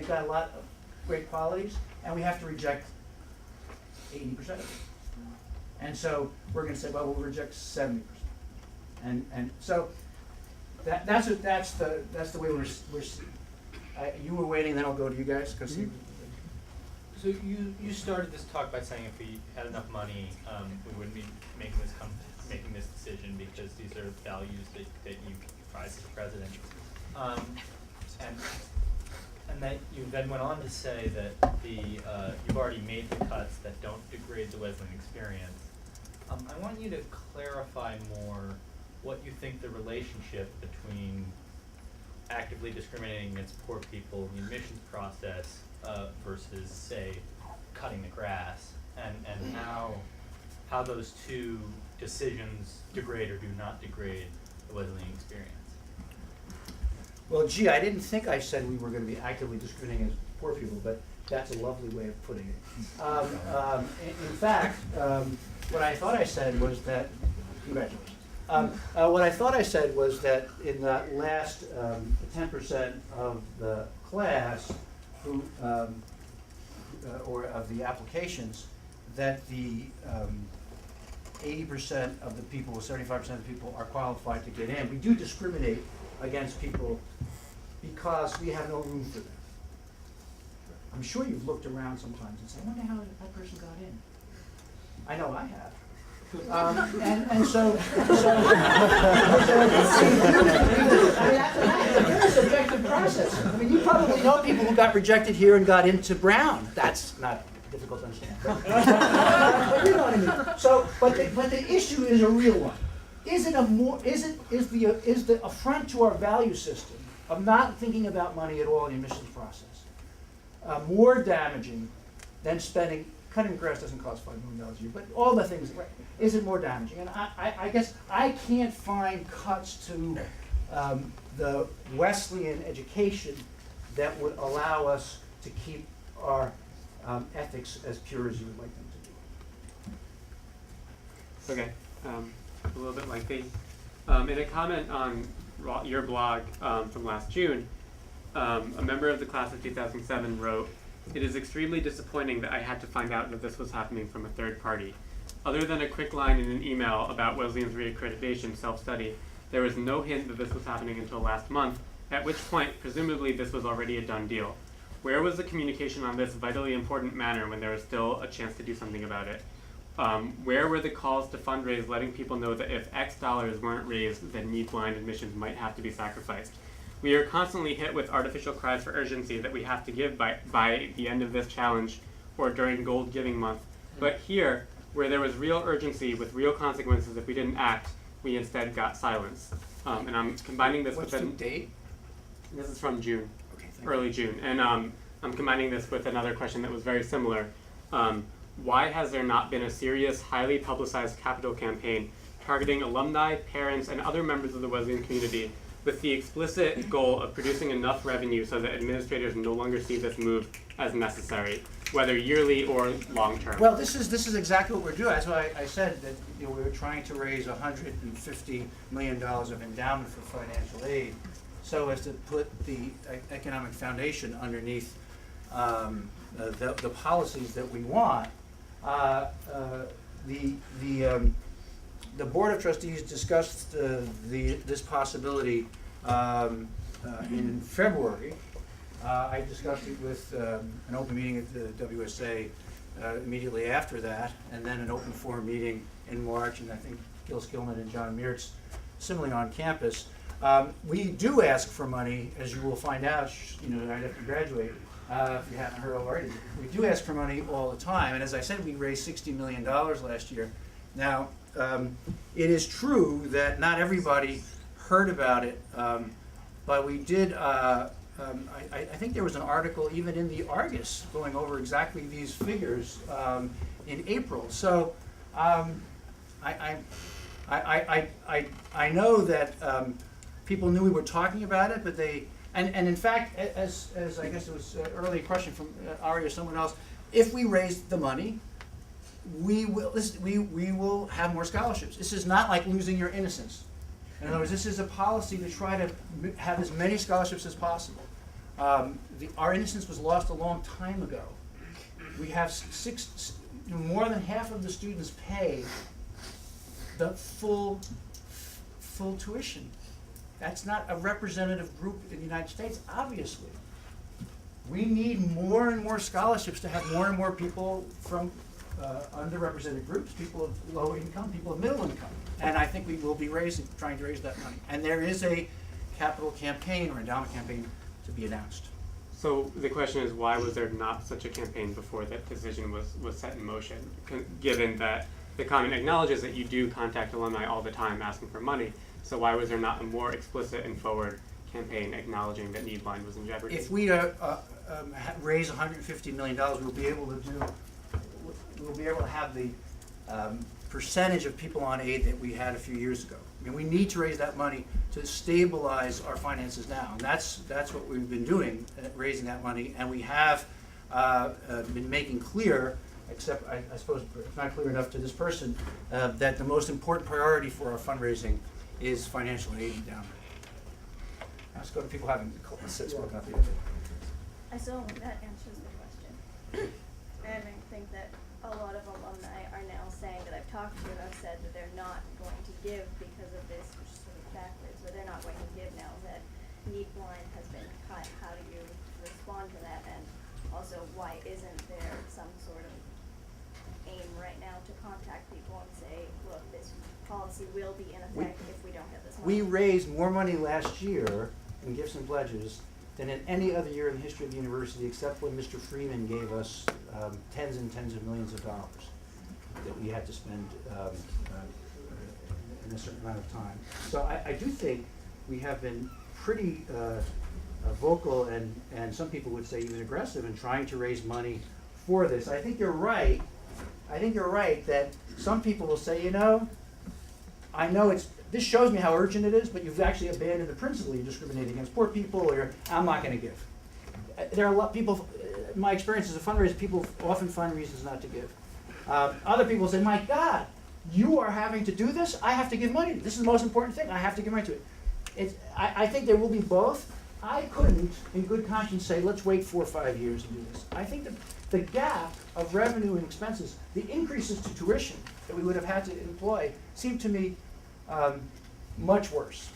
Speaker 3: got a lot of great qualities, and we have to reject 80% of it. And so we're going to say, well, we'll reject 70%. And so that's the way we're you were waiting, then I'll go to you guys because.
Speaker 18: So you started this talk by saying if we had enough money, we wouldn't be making this decision because these are values that you prize as a president. And that you then went on to say that you've already made the cuts that don't degrade the Wesleyan experience. I want you to clarify more what you think the relationship between actively discriminating against poor people in the admissions process versus, say, cutting the grass, and how those two decisions degrade or do not degrade the Wesleyan experience.
Speaker 3: Well, gee, I didn't think I said we were going to be actively discriminating against poor people, but that's a lovely way of putting it. In fact, what I thought I said was that, congratulations. What I thought I said was that in the last 10% of the class who, or of the applications, that the 80% of the people, 75% of the people are qualified to get in. We do discriminate against people because we have no room for them. I'm sure you've looked around sometimes and said, I wonder how that person got in. I know I have. It's a very subjective process. I mean, you probably know people who got rejected here and got into Brown. That's not difficult to understand. But you know what I mean. So, but the issue is a real one. Is the affront to our value system of not thinking about money at all in the admissions process more damaging than cutting grass doesn't cost $5 million a year, but all the things, is it more damaging? And I guess I can't find cuts to the Wesleyan education that would allow us to keep our ethics as pure as you would like them to be.
Speaker 1: Okay, a little bit lengthy. In a comment on your blog from last June, a member of the class of 2007 wrote, "It is extremely disappointing that I had to find out that this was happening from a third party. Other than a quick line in an email about Wesleyan's reaccreditation self-study, there was no hint that this was happening until last month, at which point, presumably, this was already a done deal. Where was the communication on this vitally important matter when there was still a chance to do something about it? Where were the calls to fundraise letting people know that if X dollars weren't raised, then need-blind admissions might have to be sacrificed? We are constantly hit with artificial cries for urgency that we have to give by the end of this challenge or during Gold Giving Month. But here, Where there was real urgency with real consequences if we didn't act, we instead got silence. And I'm combining this
Speaker 3: What's
Speaker 1: with
Speaker 3: the date?
Speaker 1: This is from June,
Speaker 3: Okay, thank you.
Speaker 1: early June. And I'm combining this with another question that was very similar. Why has there not been a serious, highly publicized capital campaign targeting alumni, parents, and other members of the Wesleyan community with the explicit goal of producing enough revenue so that administrators no longer see this move as necessary, whether yearly or long-term?
Speaker 3: Well, this is exactly what we're doing. That's why I said that we were trying to raise $150 million of endowment for financial aid, so as to put the economic foundation underneath the policies that we want. The Board of Trustees discussed this possibility in February. I discussed it with an open meeting at the WSA immediately after that, and then an open forum meeting in March, and I think Gil Skillman and John Meertz similarly on campus. We do ask for money, as you will find out, right after you graduate, if you haven't heard already. We do ask for money all the time, and as I said, we raised $60 million last year. Now, it is true that not everybody heard about it, but we did, I think there was an article even in the Argus going over exactly these figures in April. So I know that people knew we were talking about it, but and in fact, as I guess it was an early question from Ari or someone else, if we raised the money, we will have more scholarships. This is not like losing your innocence. In other words, this is a policy to try to have as many scholarships as possible. Our innocence was lost a long time ago. We have more than half of the students pay the full tuition. That's not a representative group in the United States, obviously. We need more and more scholarships to have more and more people from underrepresented groups, people of low income, people of middle income. And I think we will be trying to raise that money. And there is a capital campaign or endowment campaign to be announced.
Speaker 1: So the question is, why was there not such a campaign before that decision was set in motion, given that the comment acknowledges that you do contact alumni all the time asking for money? So why was there not a more explicit and forward campaign acknowledging that Needline was in jeopardy?
Speaker 3: If we raise $150 million, we'll be able to have the percentage of people on aid that we had a few years ago. I mean, we need to raise that money to stabilize our finances now, and that's what we've been doing, raising that money, and we have been making clear, except I suppose it's not clear enough to this person, that the most important priority for our fundraising is financial aid endowment. Let's go to people having spoken up here.
Speaker 19: I still don't think that answers the question. And I think that a lot of alumni are now saying that I've talked to have said that they're not going to give because of this, which is sort of backwards, or they're not going to give now that Needline has been cut. How do you respond to that? And also, why isn't there some sort of aim right now to contact people and say, look, this policy will be in effect if we don't get this money?
Speaker 3: We raised more money last year in gifts and pledges than in any other year in the history of the university, except when Mr. Freeman gave us tens and tens of millions of dollars that we had to spend in a certain amount of time. So I do think we have been pretty vocal and some people would say even aggressive in trying to raise money for this. I think you're right. I think you're right that some people will say, I know this shows me how urgent it is, but you've actually abandoned the principle. You're discriminating against poor people, or I'm not going to give. There are a lot of people, my experience as a fundraiser, people often find reasons not to give. Other people say, my God, you are having to do this? I have to give money. This is the most important thing. I have to give money to it. I think there will be both. I couldn't, in good conscience, say, let's wait 4 or 5 years and do this. I think that the gap of revenue and expenses, the increases to tuition that we would have had to employ, seemed to me much worse.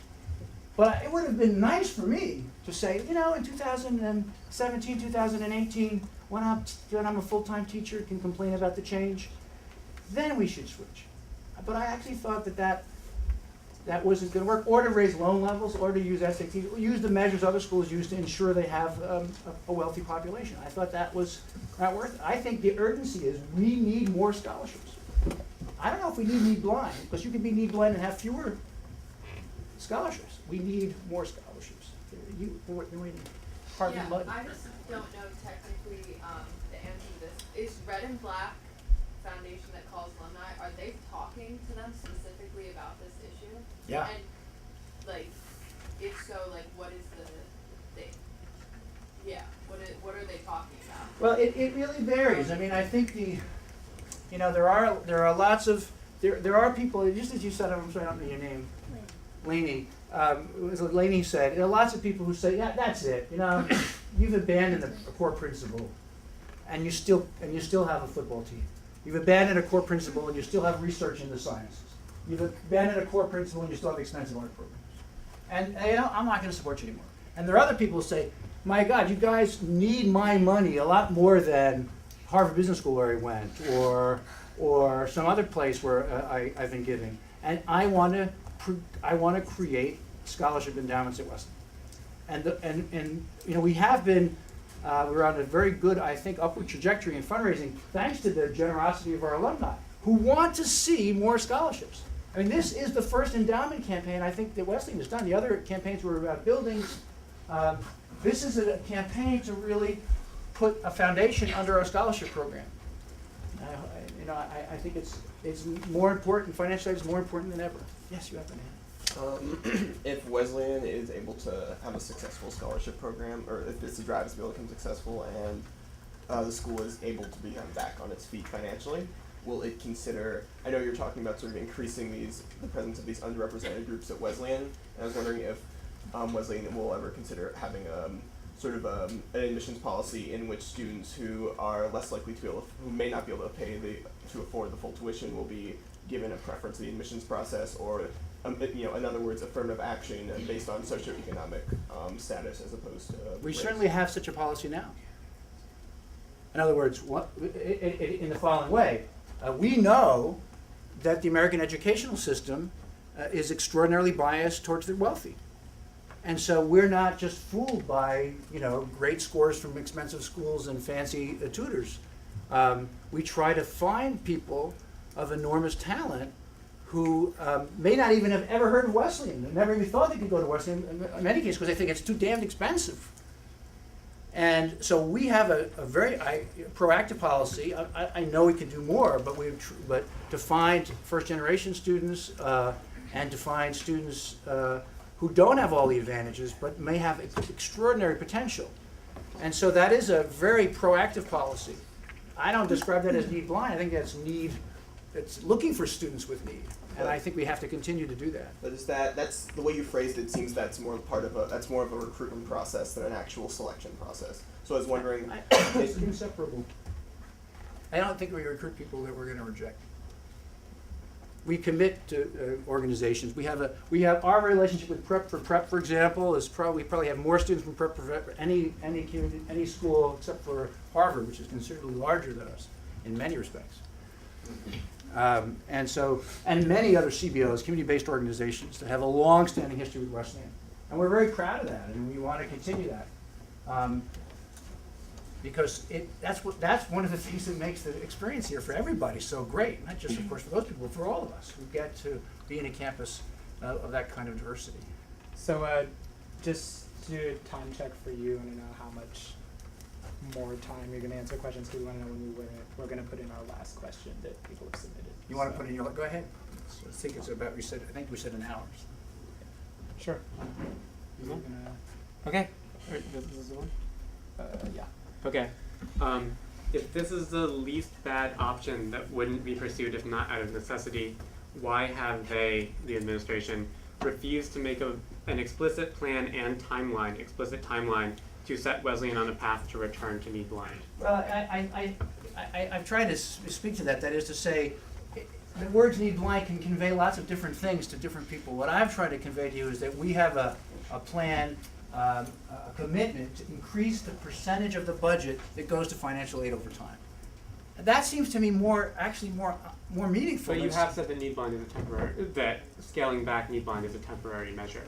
Speaker 3: But it would have been nice for me to say, in 2017, 2018, when I'm a full-time teacher, can complain about the change, then we should switch. But I actually thought that wasn't going to work, or to raise loan levels, or to use SATs, or use the measures other schools use to ensure they have a wealthy population. I thought that was not worth it. I think the urgency is we need more scholarships. I don't know if we need blind, because you can be need blind and have fewer scholarships. We need more scholarships. They're waiting. Harvey
Speaker 20: Yeah,
Speaker 3: Mudd.
Speaker 20: I just don't know technically the answer to this. Is Red and Black Foundation that calls alumni, are they talking to them specifically about this issue?
Speaker 3: Yeah.
Speaker 20: And like, if so, like, what is the thing? Yeah, what are they talking about?
Speaker 3: Well, it really varies. I mean, I think there are lots of, there are people, just as you said, I'm sorry, I don't know your name, Laney. Laney said, there are lots of people who say, yeah, that's it. You've abandoned a core principle, and you still have a football team. You've abandoned a core principle, and you still have research in the sciences. You've abandoned a core principle, and you still have expensive art programs. And I'm not going to support you anymore. And there are other people who say, my God, you guys need my money a lot more than Harvard Business School where I went, or some other place where I've been giving. And I want to create scholarship endowments at Wesleyan. And we have been, we're on a very good, I think, upward trajectory in fundraising, thanks to the generosity of our alumni, who want to see more scholarships. I mean, this is the first endowment campaign I think that Wesleying has done. The other campaigns were about buildings. This is a campaign to really put a foundation under our scholarship program. I think it's more important. Financial aid is more important than ever. Yes, you have an hand.
Speaker 21: If Wesleyan is able to have a successful scholarship program, or if this drives to become successful, and the school is able to become back on its feet financially, will it consider? I know you're talking about sort of increasing the presence of these underrepresented groups at Wesleyan, and I was wondering if Wesleyan will ever consider having an admissions policy in which students who are less likely to who may not be able to to afford the full tuition will be given a preference in the admissions process, or in other words, affirmative action based on socioeconomic status as opposed to
Speaker 3: We
Speaker 21: race.
Speaker 3: certainly have such a policy now. In other words, in the following way, we know that the American educational system is extraordinarily biased towards the wealthy. And so we're not just fooled by, great scores from expensive schools and fancy tutors. We try to find people of enormous talent who may not even have ever heard of Wesleyan, and never even thought they could go to Wesleyan in many cases because they think it's too damned expensive. And so we have a very proactive policy. I know we can do more, but to find first-generation students and to find students who don't have all the advantages but may have extraordinary potential. And so that is a very proactive policy. I don't describe that as need blind. I think that's it's looking for students with need. And I think we have to continue to do that.
Speaker 21: But that's the way you phrased it seems that's more of a recruitment process than an actual selection process. So I was wondering,
Speaker 3: It's inseparable. I don't think we recruit people that we're going to reject. We commit to organizations. We have our relationship with Prep, for example, is we probably have more students from Prep for any community, any school except for Harvard, which is considerably larger than us in many respects. And many other CBOs, community-based organizations, that have a long-standing history with Wesleyan. And we're very proud of that, and we want to continue that. Because that's one of the things that makes the experience here for everybody so great, not just, of course, for those people, but for all of us who get to be in a campus of that kind of diversity.
Speaker 2: So just to do a time check for you and to know how much more time you're going to answer questions, because we want to know when we're going to put in our last question that people have submitted.
Speaker 3: You want to put in your, go ahead. I think it's about, I think we said an hour.
Speaker 2: Sure. Okay. All right, this is the one? Yeah.
Speaker 1: Okay. If this is the least bad option that wouldn't be pursued if not out of necessity, why have they, the administration, refused to make an explicit plan and explicit timeline to set Wesleyan on a path to return to need blind?
Speaker 3: Well, I've tried to speak to that. That is to say, the words need blind can convey lots of different things to different people. What I've tried to convey to you is that we have a plan, a commitment to increase the percentage of the budget that goes to financial aid over time. And that seems to me more meaningful.
Speaker 1: But you have said that need blind is that scaling back need blind is a temporary measure.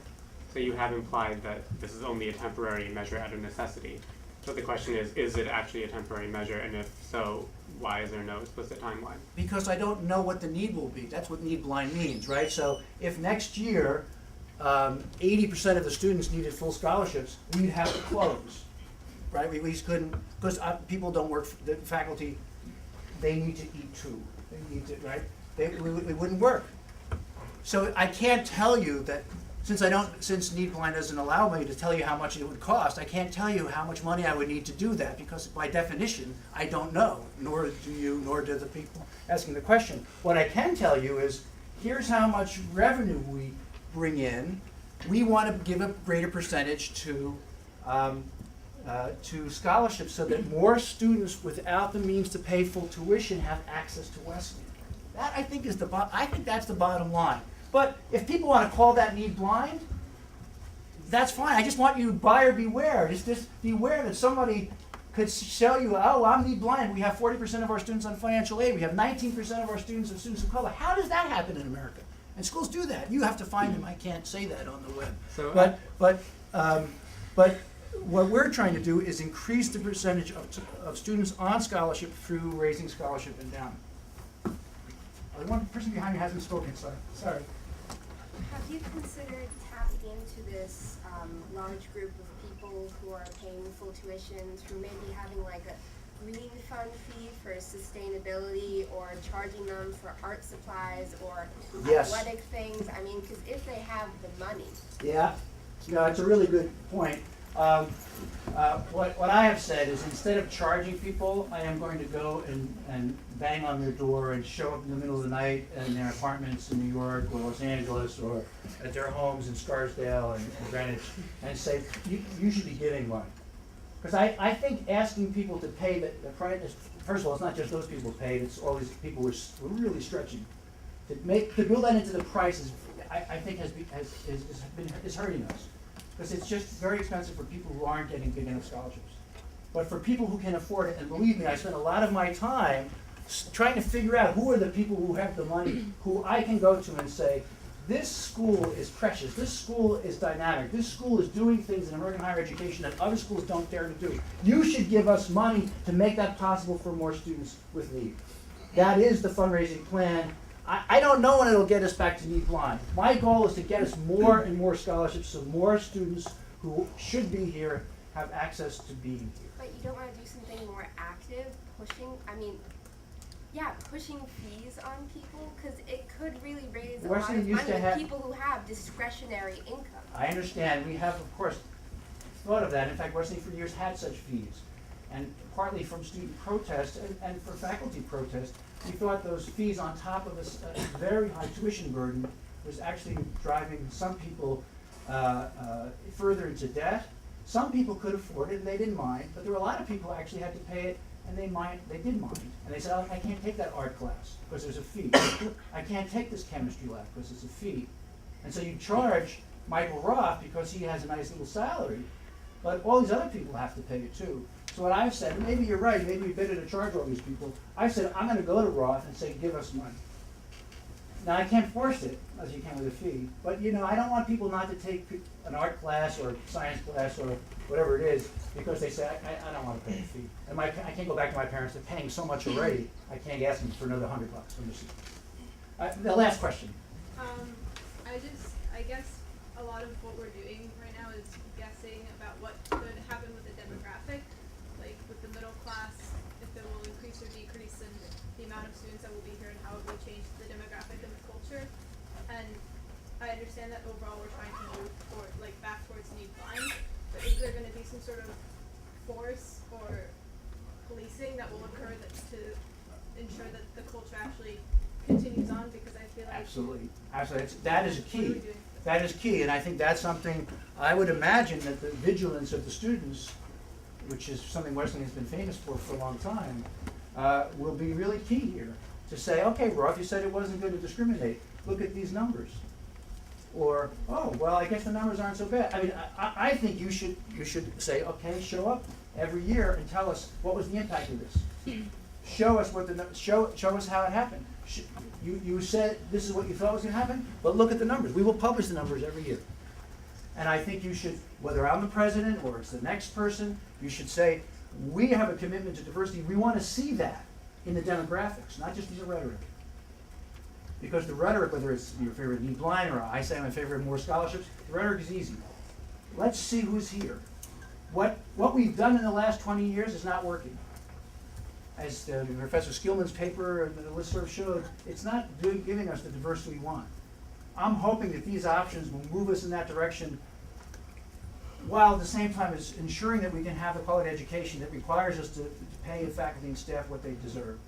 Speaker 1: So you have implied that this is only a temporary measure out of necessity. So the question is it actually a temporary measure, and if so, why is there no explicit timeline?
Speaker 3: Because I don't know what the need will be. That's what need blind means, right? So if next year 80% of the students needed full scholarships, we'd have to close, right? We just couldn't, because people don't work, the faculty, they need to eat too. They need to, right? It wouldn't work. So I can't tell you that, since need blind doesn't allow me to tell you how much it would cost, I can't tell you how much money I would need to do that, because by definition, I don't know, nor do you, nor do the people asking the question. What I can tell you is, here's how much revenue we bring in. We want to give a greater percentage to scholarships so that more students without the means to pay full tuition have access to Wesleyan. That, I think, is I think that's the bottom line. But if people want to call that need blind, that's fine. I just want you to buyer beware. Just beware that somebody could show you, oh, I'm need blind. We have 40% of our students on financial aid. We have 19% of our students are students of color. How does that happen in America? And schools do that. You have to find them. I can't say that on the web. So, but what we're trying to do is increase the percentage of students on scholarship through raising scholarship endowment. The one person behind you hasn't spoken, sorry.
Speaker 4: Have you considered tapping into this large group of people who are paying full tuition through maybe having like a green fund fee for sustainability, or charging them for art supplies or athletic things? I mean, because if they have the money. Yeah, no, it's a really good point. What I have said is, instead of charging people, I am going to go and bang on their door and show up in the middle of the night in their apartments in New York or Los Angeles, or at their homes in Scarsdale and Greenwich, and say, you should be giving money. Because I think asking people to pay the price, first of all, it's not just those people paid, it's all these people who are really stretching. To build that into the price I think is hurting us. Because it's just very expensive for people who aren't getting big enough scholarships. But for people who can afford it, and believe me, I spend a lot of my time trying to figure out who are the people who have the money, who I can go to and say, this school is precious, this school is dynamic, this school is doing things in American higher education that other schools don't dare to do. You should give us money to make that possible for more students with need. That is the fundraising plan. I don't know when it'll get us back to need blind. My goal is to get us more and more scholarships so more students who should be here have access to being here. But you don't want to do something more active, pushing fees on people, because it could really raise a lot of money with people who have discretionary income.
Speaker 3: I understand. We have, of course, thought of that. In fact, Wesleying for years had such fees. And partly from student protest and for faculty protest, we thought those fees on top of this very high tuition burden was actually driving some people further into debt. Some people could afford it and they didn't mind, but there were a lot of people who actually had to pay it and they did mind. And they said, oh, I can't take that art class because there's a fee. I can't take this chemistry lab because there's a fee. And so you charge Michael Roth because he has a nice little salary, but all these other people have to pay it too. So what I've said, and maybe you're right, maybe we'd better to charge all these people, I've said I'm going to go to Roth and say, give us money. Now I can't force it, as you can with a fee, but I don't want people not to take an art class or science class or whatever it is because they say, I don't want to pay a fee. And I can't go back to my parents, they're paying so much already, I can't ask them for another $100. The last question.
Speaker 11: I guess a lot of what we're doing right now is guessing about what could happen with the demographic, like with the middle class, if it will increase or decrease in the amount of students that will be here and how it will change the demographic and the culture. And I understand that overall we're trying to move back towards need blind, but is there going to be some sort of force or policing that will occur to ensure that the culture actually continues on? Because I feel like
Speaker 3: absolutely, that is key. That is key, and I think that's something I would imagine that the vigilance of the students, which is something Wesleying has been famous for a long time, will be really key here. To say, okay, Roth, you said it wasn't good to discriminate. Look at these numbers. Or, oh, well, I guess the numbers aren't so bad. I mean, I think you should say, okay, show up every year and tell us what was the impact of this. Show us show us how it happened. You said this is what you thought was going to happen, but look at the numbers. We will publish the numbers every year. And I think you should, whether I'm the president or it's the next person, you should say, we have a commitment to diversity. We want to see that in the demographics, not just the rhetoric. Because the rhetoric, whether it's your favorite need blind or I say I'm in favor of more scholarships, the rhetoric is easy. Let's see who's here. What we've done in the last 20 years is not working. As Professor Skillman's paper and the listserv showed, it's not giving us the diversity we want. I'm hoping that these options will move us in that direction, while at the same time as ensuring that we can have the quality education that requires us to pay the faculty and staff what they deserve.